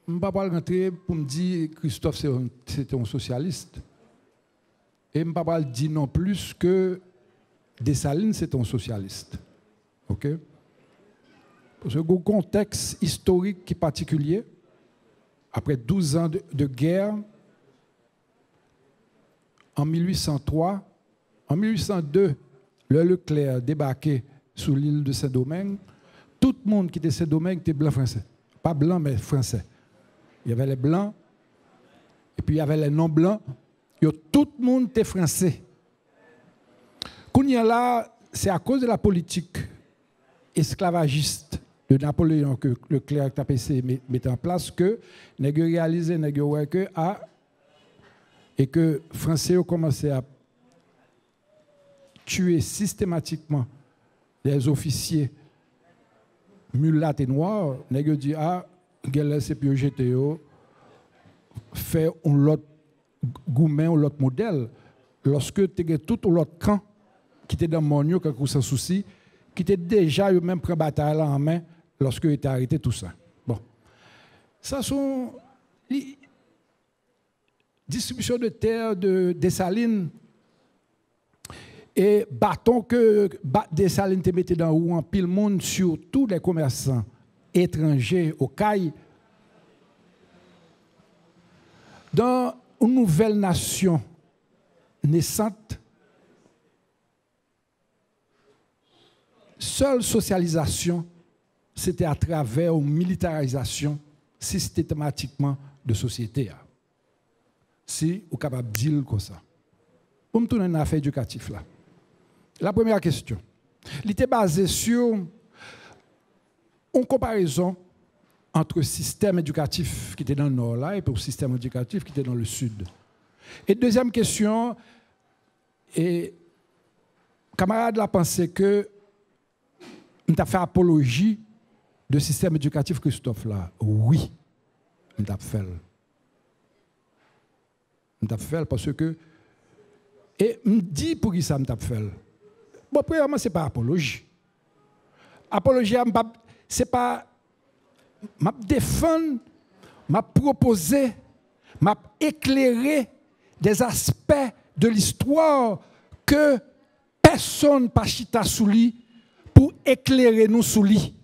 Je ne vais pas rentrer pour me dire que Christophe c'était un socialiste. Et je ne vais pas dire non plus que Dessalines c'est un socialiste. OK? Parce que le contexte historique qui est particulier, après 12 ans de guerre, en 1803, en 1802, le Leclerc débarqué sur l'île de Saint-Domingue, tout le monde qui était Saint-Domingue était blanc français. Pas blanc, mais français. Il y avait les blancs, et puis il y avait les non-blancs. Tout le monde était français. Là, c'est à cause de la politique esclavagiste de Napoléon que Leclerc a mis en place que nous avons réalisé et que les Français ont commencé à tuer systématiquement les officiers mulat et noir, nèg yo dit ah, gèl c'est puis jeté yo fait un lot goumen ou l'autre modèle lorsque tu as tout l'autre camp qui était dans mon quelque sans souci qui était déjà eux même prend bataille en main lorsque était arrêté tout ça. Bon. Ça sont distribution de terre de Dessalines et bâton que Dessalines te mettait dans Rouen pile monde sur tous les commerçants étrangers au CAI. Dans une nouvelle nation naissante, seule socialisation, c'était à travers une militarisation systématiquement de société. Si vous êtes capable de dire comme ça. Pour me tourner une affaire éducative là. La première question, elle était basée sur une comparaison entre le système éducatif qui était dans le nord là et le système éducatif qui était dans le sud. Et deuxième question, et camarade là pensait que on t'a fait apologie du système éducatif Christophe là. Oui, on t'a fait. On t'a fait parce que et me dit pour qui ça me t'a fait. Bon, premièrement, c'est pas apologie. Apologie, c'est pas m'a défendre, m'a proposer, m'a éclairer des aspects de l'histoire que personne pas chita sous lui pour éclairer nous sous lui.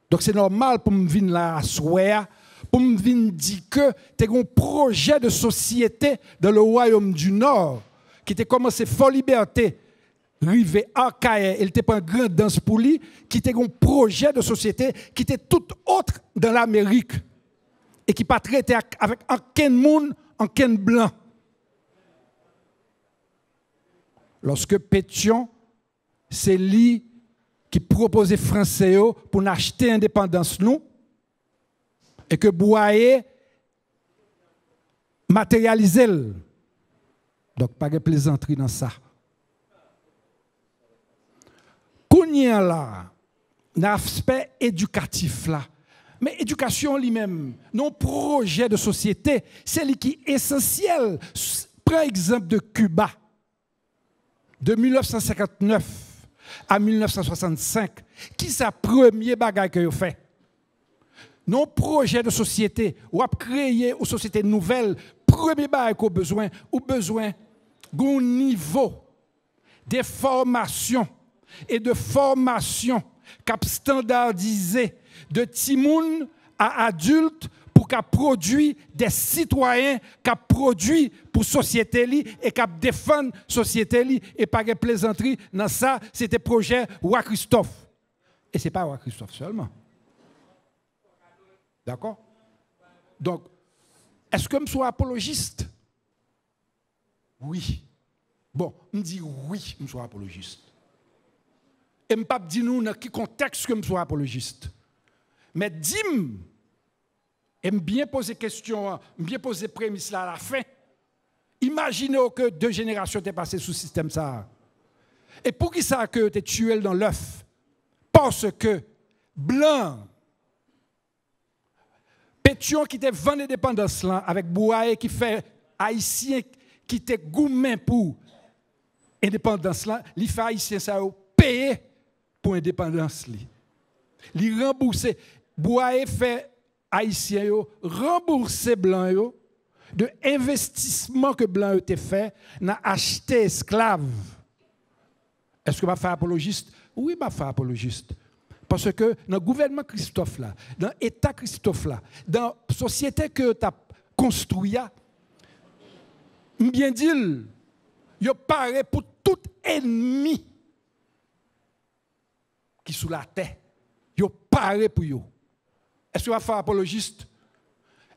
Donc c'est normal pour me venir là à soir, pour me venir dire que tu as un projet de société dans le royaume du Nord qui était commencé fort liberté. Rivé à Caire, il n'était pas un grand danse pour lui, qui était un projet de société qui était tout autre dans l'Amérique et qui pas traité avec aucun monde, aucun blanc. Lorsque Pétion, c'est lui qui proposait Français pour acheter l'indépendance nous, et que Boyer matérialisait. Donc, pas de plaisanterie dans ça. Kounien là, l'aspect éducatif là, mais éducation lui-même, non projet de société, c'est lui qui est essentiel. Prends exemple de Cuba, de 1959 à 1965, qui est sa premier bagage que vous fait? Non projet de société, ou à créer une société nouvelle, premier bagage qu'on besoin, ou besoin d'un niveau de formation et de formation cap standardisé de timoun à adulte pour qu'a produit des citoyens qu'a produit pour société li et qu'a défendre société li et pas de plaisanterie dans ça c'était projet Roi Christophe et c'est pas Roi Christophe seulement. D'accord? Donc est-ce que je suis apologiste? Oui. Bon, me dit oui, je suis apologiste. Et je ne peux pas dire nous dans quel contexte que je suis apologiste. Mais dis-moi, et bien poser question, bien poser prémisse là à la fin. Imaginez que 2 générations t'es passées sous le système ça. Et pour qui ça que tu es tué dans l'œuf? Parce que blanc, Pétion qui était vendu l'indépendance là avec Boaye qui fait haïtien qui était gourmand pour indépendance là, il fait haïtien ça payer pour indépendance li. Li rembourser Boaye fait haïtien yo rembourser blanc yo de investissement que blanc yo te fait n'a acheté esclaves. Est-ce que va faire apologiste? Oui, va faire apologiste. Parce que dans le gouvernement Christophe là, dans l'État Christophe là, dans la société que tu as construite, bien dit, il paraît pour tout ennemi qui sous la terre. Il paraît pour eux. Est-ce que je vais faire apologiste?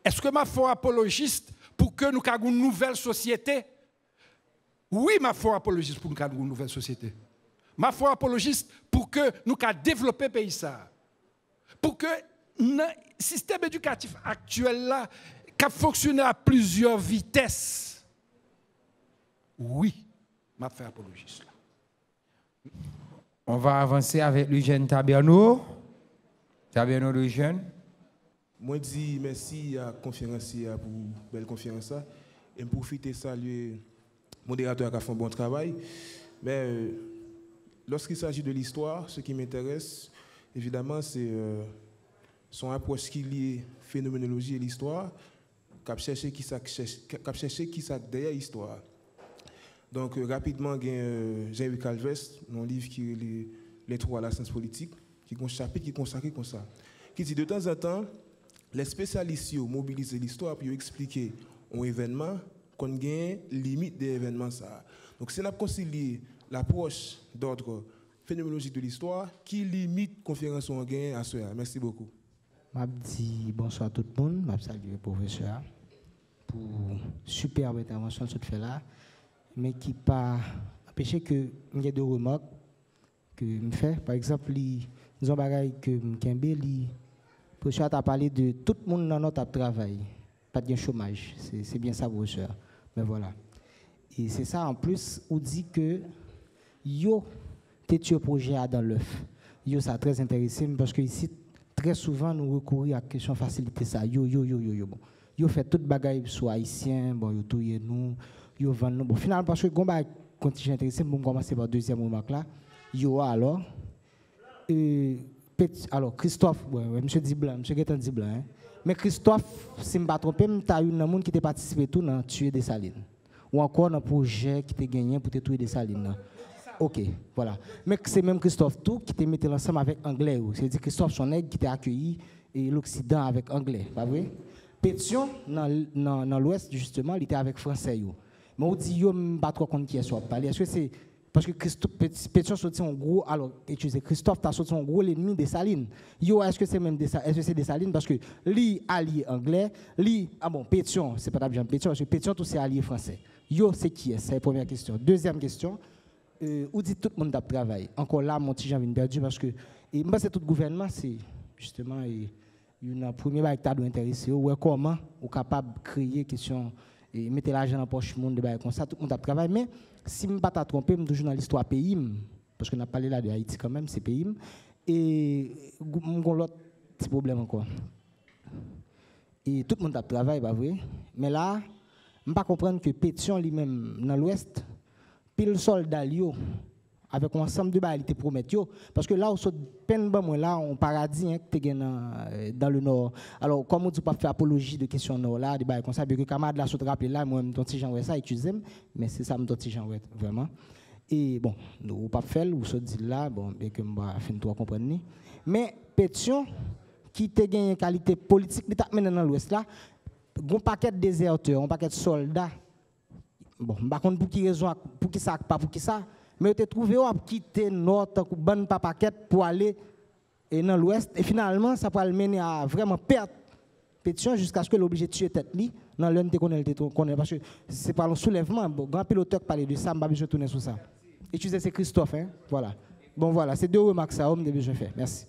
Est-ce que je vais faire apologiste pour que nous ayons une nouvelle société? Oui, je vais faire apologiste pour que nous ayons une nouvelle société. Ma foi apologiste pour que nous puissions développer le pays. Pour que le système éducatif actuel là, qui fonctionne à plusieurs vitesses. Oui, ma foi apologiste. On va avancer avec Eugène Taberneau. Ça bien nos jeunes? Moi dis merci à la conférence pour une belle conférence et je profite de saluer le modérateur qui a fait un bon travail. Mais lorsqu'il s'agit de l'histoire, ce qui m'intéresse, évidemment, c'est son approche qui lie phénoménologie et l'histoire, qui chercher qui ça derrière l'histoire. Donc rapidement, Jean-Louis Calvest, dans un livre qui est l'intro à la science politique, qui est un chapitre qui est consacré comme ça, qui dit de temps en temps, les spécialistes mobilisent l'histoire pour expliquer un événement qu'on gagne limite des événements ça. Donc c'est la concilier l'approche d'ordre phénoménologique de l'histoire qui limite conférence on gagne à cela. Merci beaucoup. Je dis bonsoir à tout le monde, je salue le professeur pour superbe intervention que tu fais là, mais qui pas empêché que il y a des remarques que je fais. Par exemple, les bagailles que le professeur a parlé de tout le monde dans notre travail, pas de chômage, c'est bien ça, professeur. Mais voilà. Et c'est ça en plus, on dit que yo t'es un projet dans l'œuf. Yo ça très intéressant parce que ici très souvent nous recourons à la question facilité ça. Yo bon. Yo fait toute bagaille sur haïtien, bon yo touyer nous, yo vend nous. Bon finalement parce que gomba contingent intéressé, on commencer par deuxième remarque là. Yo alors alors Christophe, ouais, monsieur Diblan, monsieur Gaëtan Diblan, hein. Mais Christophe, si je ne me trompe pas, tu as eu un monde qui t'a participé tout dans tuer des salines. Ou encore dans un projet qui t'a gagné pour tuer des salines. Ok, voilà. Mais c'est même Christophe tout qui t'a mis ensemble avec anglais. C'est-à-dire Christophe son aide qui t'a accueilli et l'Occident avec anglais, pas vrai? Pétion, dans l'Ouest, justement, il était avec français. Mais on dit, je ne sais pas trop contre qui est-ce qu'on parle. Est-ce que c'est. Parce que Pétion sorti en gros, alors, Christophe t'a sorti en gros l'ennemi des salines. Yo, est-ce que c'est même des salines? Parce que lui, allié anglais, lui, ah bon, Pétion, c'est pas bien Pétion, parce que Pétion, tout c'est allié français. Yo, c'est qui est? C'est la première question. Deuxième question, où dit tout le monde a travaillé? Encore là, mon petit Jean vient perdu parce que, et moi, c'est tout le gouvernement, c'est justement, une première qui t'a intéressé, ou comment on est capable de créer question, et mettre l'argent dans la poche du monde, comme ça, tout le monde a travaillé. Mais, si je ne me suis pas trompé, je suis toujours dans l'histoire pays, parce qu'on a parlé là de Haïti quand même, c'est pays. Et j'ai l'autre petit problème encore. Et tout le monde a travaillé, pas vrai? Mais là, je ne peux pas comprendre que Pétion lui-même, dans l'Ouest, pile soldat, avec un ensemble de balles, il promet. Parce que là, on saute peine là, on paradis dans le Nord. Alors, comme on ne dit pas faire apologie de questions Nord là, des balles comme ça, bien que camarade là, saute rappelé là, moi, je suis genre ça, étudier, mais c'est ça, je suis genre vraiment. Et bon, nous pas faire, ou se dit là, bon, bien que je fin toi comprendre. Mais Pétion, qui a gagné une qualité politique, mais maintenant dans l'Ouest là, un paquet de déserteurs, un paquet de soldats. Bon, par contre, pour qui raison, pour qui ça, pas pour qui ça. Mais tu as trouvé à quitter notre bonne papaquette pour aller dans l'ouest. Et finalement, ça peut le mener à vraiment perdre Pétion jusqu'à ce que l'obligé de tuer tête dans l'un de connaît. Parce que c'est par le soulèvement. Bon, grand piloteur qui parlait de ça, je ne vais pas tourner sur ça. Et tu sais, c'est Christophe. Hein? Voilà. Bon, voilà. C'est deux remarques ça, que je fais. Merci.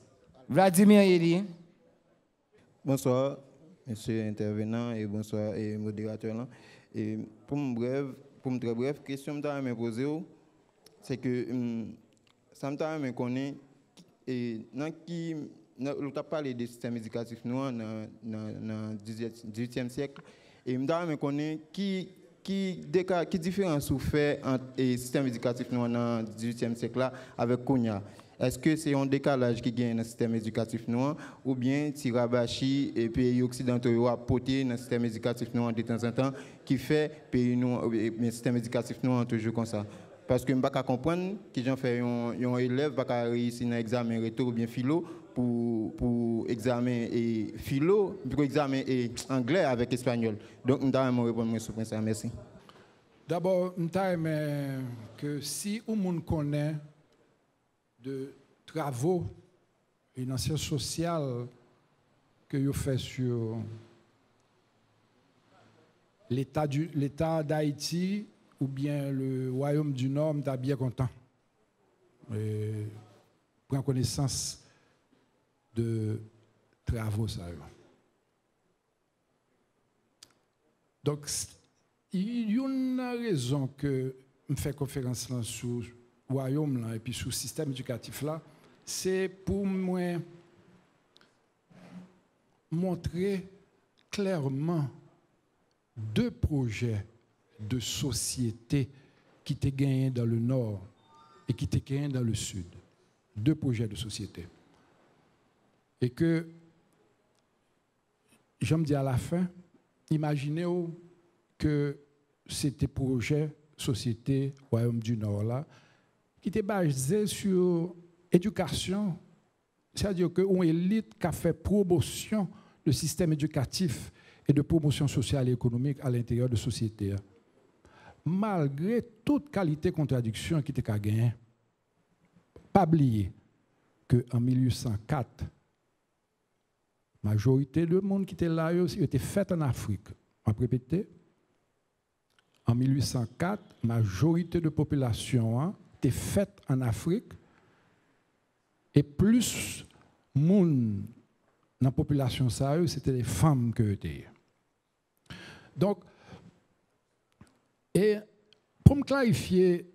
Vladimir Yeli. Bonsoir, monsieur intervenant, et bonsoir, et modérateur. Et pour me très bref, question que je me poser. C'est que ça me connaît et on a parlé des systèmes éducatifs noirs dans le 18e siècle et me connaît qui différence ou fait entre les systèmes éducatifs noirs dans le 18e siècle là avec Kounia. Est-ce que c'est un décalage qui gagne dans le système éducatif noir ou bien Tirabachi et pays occidentaux a porté dans le système éducatif noir de temps en temps qui fait pays noirs, le système éducatif noir toujours comme ça? Parce que je ne peux pas comprendre que j'en fais un élève qui a réussi dans l'examen rhétorique ou bien philo pour examen et philo, pour examen et anglais avec espagnol. Donc, je vais répondre sur ça. Merci. D'abord, je veux que si on connaît de travaux et une science sociale que vous faites sur l'État d'Haïti, ou bien le royaume du Nord, je suis bien content. Prends connaissance de travaux. Ça. Donc, il y a une raison que je fais conférence là, sur le royaume là, et puis sur le système éducatif, là, c'est pour moi montré clairement deux projets de société qui étaient gagnés dans le nord et qui étaient gagnés dans le sud. Deux projets de société. Et que, je me dis à la fin, imaginez que c'était projet société Royaume du Nord là, qui était basé sur éducation, c'est-à-dire qu'une élite qui a fait promotion du système éducatif et de promotion sociale et économique à l'intérieur de la société. Malgré toute qualité de contradiction qui était gagnée, pas oublier qu'en 1804, la majorité de monde qui était là était faite en Afrique. On va répéter. En 1804, la majorité de la population était faite en Afrique et plus monde dans la population, c'était les femmes que étaient. Donc, et pour me clarifier,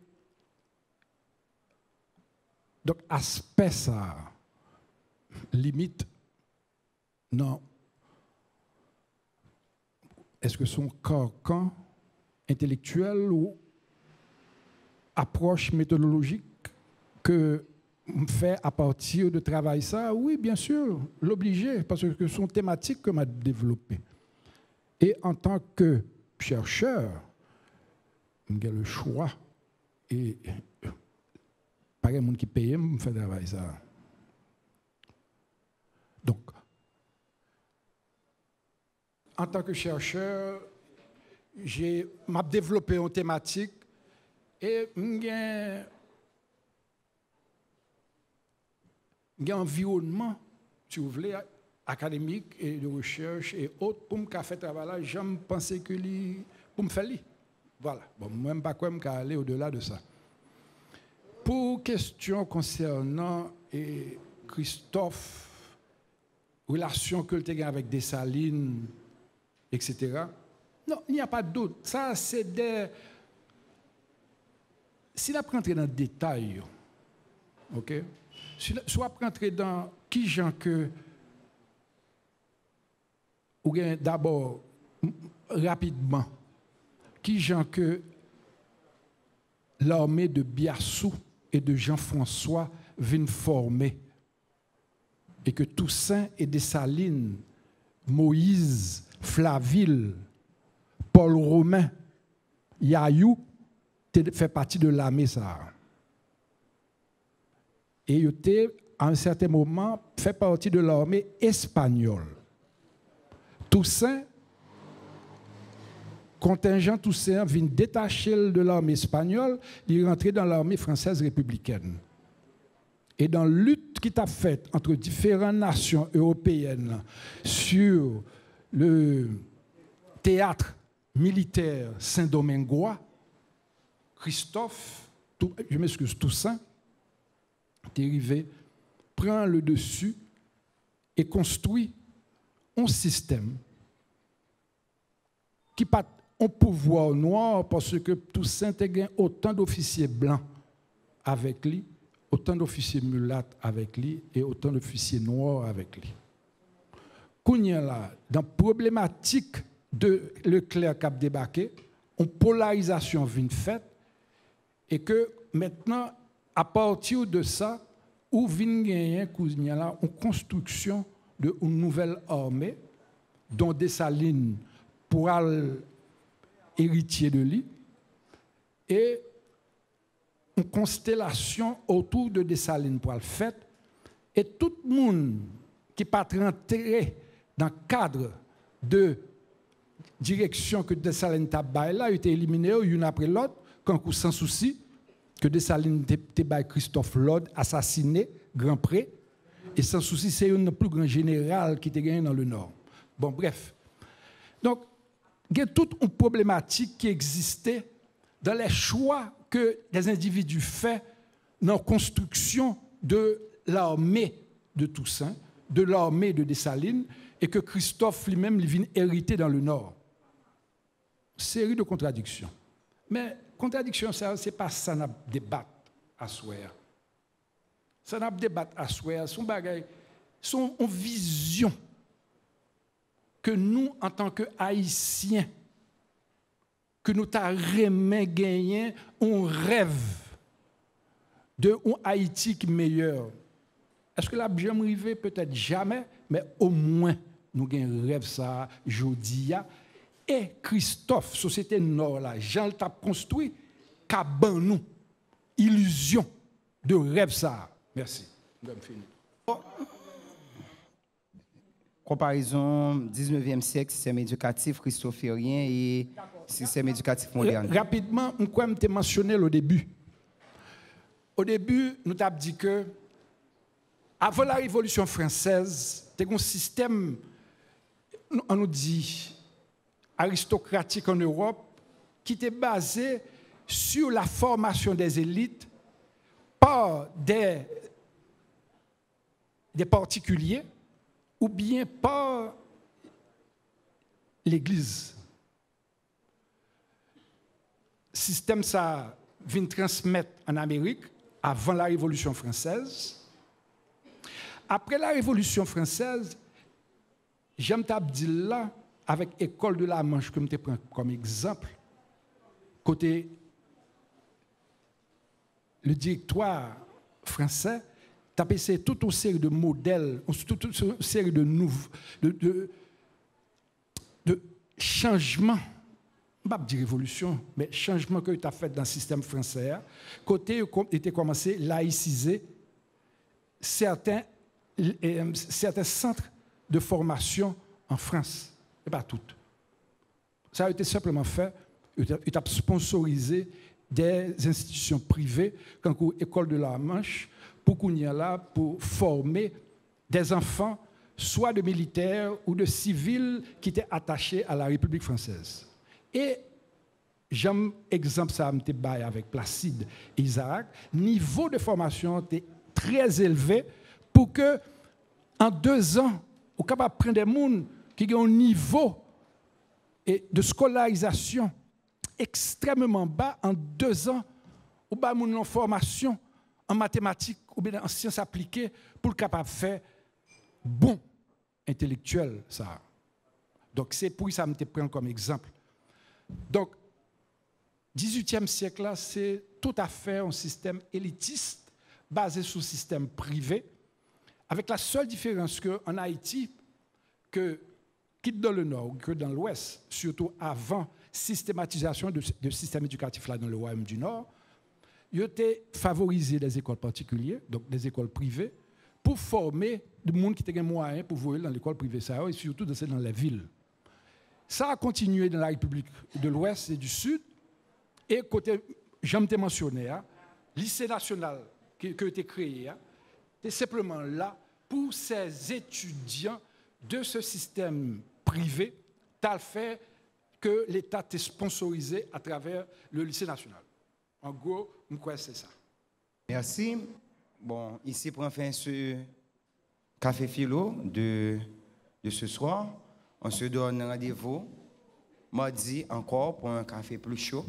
donc aspect ça, limite, non. Est-ce que son carcan intellectuel ou approche méthodologique que me fait à partir de travail ça? Oui, bien sûr, l'obligé, parce que son thématique que m'a développé. Et en tant que chercheur, j'ai le choix et pas quelqu'un qui paye me fait travailler ça. Donc, en tant que chercheur, j'ai développé une thématique et j'ai un environnement, si vous voulez, académique et de recherche et autres pour me faire travail là, j'aime penser que pour me faire li. Voilà. Bon, même pas quoi me aller au-delà de ça. Pour question concernant Christophe, relation que tu as avec Dessalines, etc. Non, il n'y a pas de doute. Ça, c'est des... Si on rentrer dans le détail, ok? Soit rentrer dans qui gens que... Ou bien d'abord, rapidement, qui gens que l'armée de Biassou et de Jean-François viennent former, et que Toussaint et Dessalines, Moïse, Flaville, Paul Romain, Yayou, fait partie de l'armée ça. Et il était, à un certain moment, fait partie de l'armée espagnole. Toussaint, contingent Toussaint vient détacher de l'armée espagnole, il est rentré dans l'armée française républicaine. Et dans la lutte qui t'a faite entre différentes nations européennes sur le théâtre militaire saint-domingois, Christophe, je m'excuse, Toussaint, est arrivé, prend le dessus et construit un système qui n'a pas un pouvoir noir parce que Toussaint a autant d'officiers blancs avec lui, autant d'officiers mulâtres avec lui et autant d'officiers noirs avec lui. Kounya là, dans la problématique de Leclerc qui a débarqué, une polarisation vient faite et que maintenant, à partir de ça, où vient gagner une construction d'une nouvelle armée dont Dessalines pourra héritier de lui et une constellation autour de Dessalines pour le fait et tout le monde qui pas rentré dans le cadre de direction que Dessalines t'a baillé là a été éliminé une après l'autre quand sans souci que Dessalines t'a baillé Christophe Lord assassiné Grand Pré et sans souci c'est un plus grand général qui était gagné dans le nord. Bon bref. Donc il y a toute une problématique qui existait dans les choix que les individus font dans la construction de l'armée de Toussaint, de l'armée de Dessalines, et que Christophe lui-même vient hériter dans le Nord. Série de contradictions. Mais contradiction, ce n'est pas ça qu'on débat à soi. Ça n'a pas débat à soi, son bagage, son vision que nous, en tant que Haïtiens, que nous t'arrêtons gagner, on rêve de un Haïti qui est meilleur. Est-ce que la bien arrivé? Peut-être jamais, mais au moins, nous avons rêve ça, Jodia. Et Christophe, Société Nord, là, Jean t'a construit, caban nous, illusion de rêve ça. Merci. Comparaison 19e siècle, système éducatif christophérien et système éducatif moderne. Rapidement, on croit que mentionné au début. Au début, nous t'avons dit que avant la Révolution française, c'était un système, on nous dit, aristocratique en Europe, qui était basé sur la formation des élites par des particuliers ou bien par l'Église. Système ça vient transmettre en Amérique avant la Révolution française. Après la Révolution française, j'aime t'abdir là, avec l'école de la Manche, que je prends comme exemple, côté le directoire français, tu as passé toute une série de modèles, toute une série de changements, je ne vais pas dire révolution, mais changements que tu as fait dans le système français. Côté, tu as commencé à laïciser certains centres de formation en France, et pas toutes. Ça a été simplement fait, il a sponsorisé des institutions privées, comme l'École de la Manche, pour qu'on y a là, pour former des enfants, soit de militaires ou de civils qui étaient attachés à la République française. Et j'aime exemple ça avec Placide et Isaac, niveau de formation était très élevé pour que en 2 ans, on soit capable de prendre des gens qui ont un niveau de scolarisation extrêmement bas en 2 ans, ou bien une formation en mathématiques ou bien en sciences appliquées pour le capable de faire bon intellectuel. Ça. Donc c'est pour ça que je prends comme exemple. Donc, 18e siècle, là, c'est tout à fait un système élitiste basé sur le système privé, avec la seule différence qu'en Haïti, quitte dans le nord que dans l'ouest, surtout avant systématisation de système éducatif là dans le Royaume du Nord, il était favorisé des écoles particulières, donc des écoles privées, pour former des gens qui ont des moyens pour voler dans l'école privée, ça, et surtout dans les villes. Ça a continué dans la République de l'Ouest et du Sud, et côté, j'aime te mentionner, le lycée national qui a été créé, c'est simplement là pour ces étudiants de ce système privé, tel fait que l'État est sponsorisé à travers le lycée national. En gros, je crois que c'est ça. Merci. Bon, ici pour fin ce café philo de ce soir. On se donne rendez-vous mardi encore pour un café plus chaud.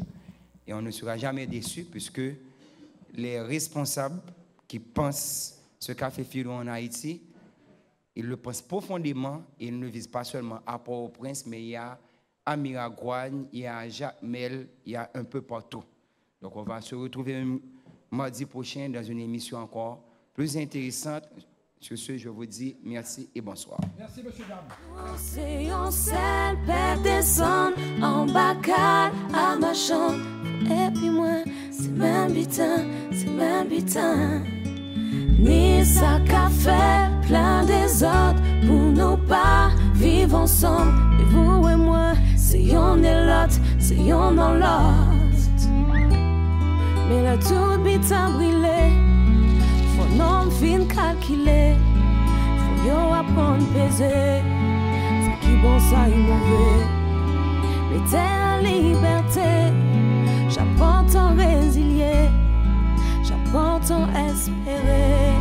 Et on ne sera jamais déçus puisque les responsables qui pensent ce café philo en Haïti, ils le pensent profondément et ils ne visent pas seulement à Port-au-Prince, mais il y a à Miragoâne, il y a à Jacmel, il y a un peu partout. Donc on va se retrouver mardi prochain dans une émission encore plus intéressante. Sur ce, je vous dis merci et bonsoir. Merci, monsieur Dame. C'est un seul père descend en bacal à ma chambre. Et puis moi, c'est même bitin, c'est même bitin. Ni ça qu'a fait plein des autres pour nous pas vivre ensemble. Et vous et moi, c'est yon et l'autre, c'est yon dans l'autre. Mais là tout bitin brûlé. Faut non fin calculer, faut yo apprendre peser, ce qui bon ça est mauvais. Mais t'es en liberté, j'apprends ton résilier, j'apprends ton espérer.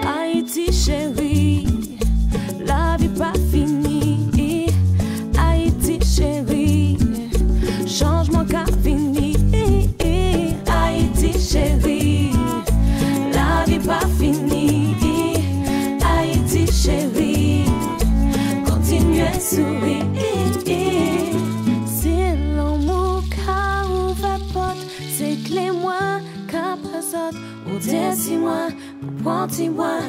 Haïti chérie, la vie pas finie. Haïti chérie, changement qu'a fini. Haïti chérie, la vie pas finie. Haïti chérie, continue. oui. Si l'amour qu'a ouvert porte, c'est clé moi qu'a pas autre. Ou dis-moi, prends-moi.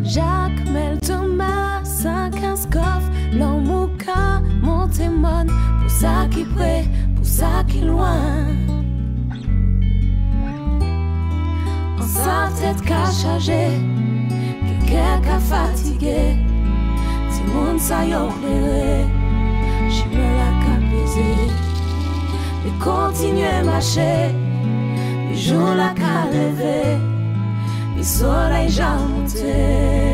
Jacques Mel Thomas, 15 coffres, l'amour qu'a monté mon, pour ça qui près, pour ça qui loin. En sa tête qu'a chargé, quelqu'un qu'a fatigué, si monde ça y opéré, j'y me la qu'a baisé. Mais continuer à marcher, les jours la qu'a levé, le soleil j'ai monté.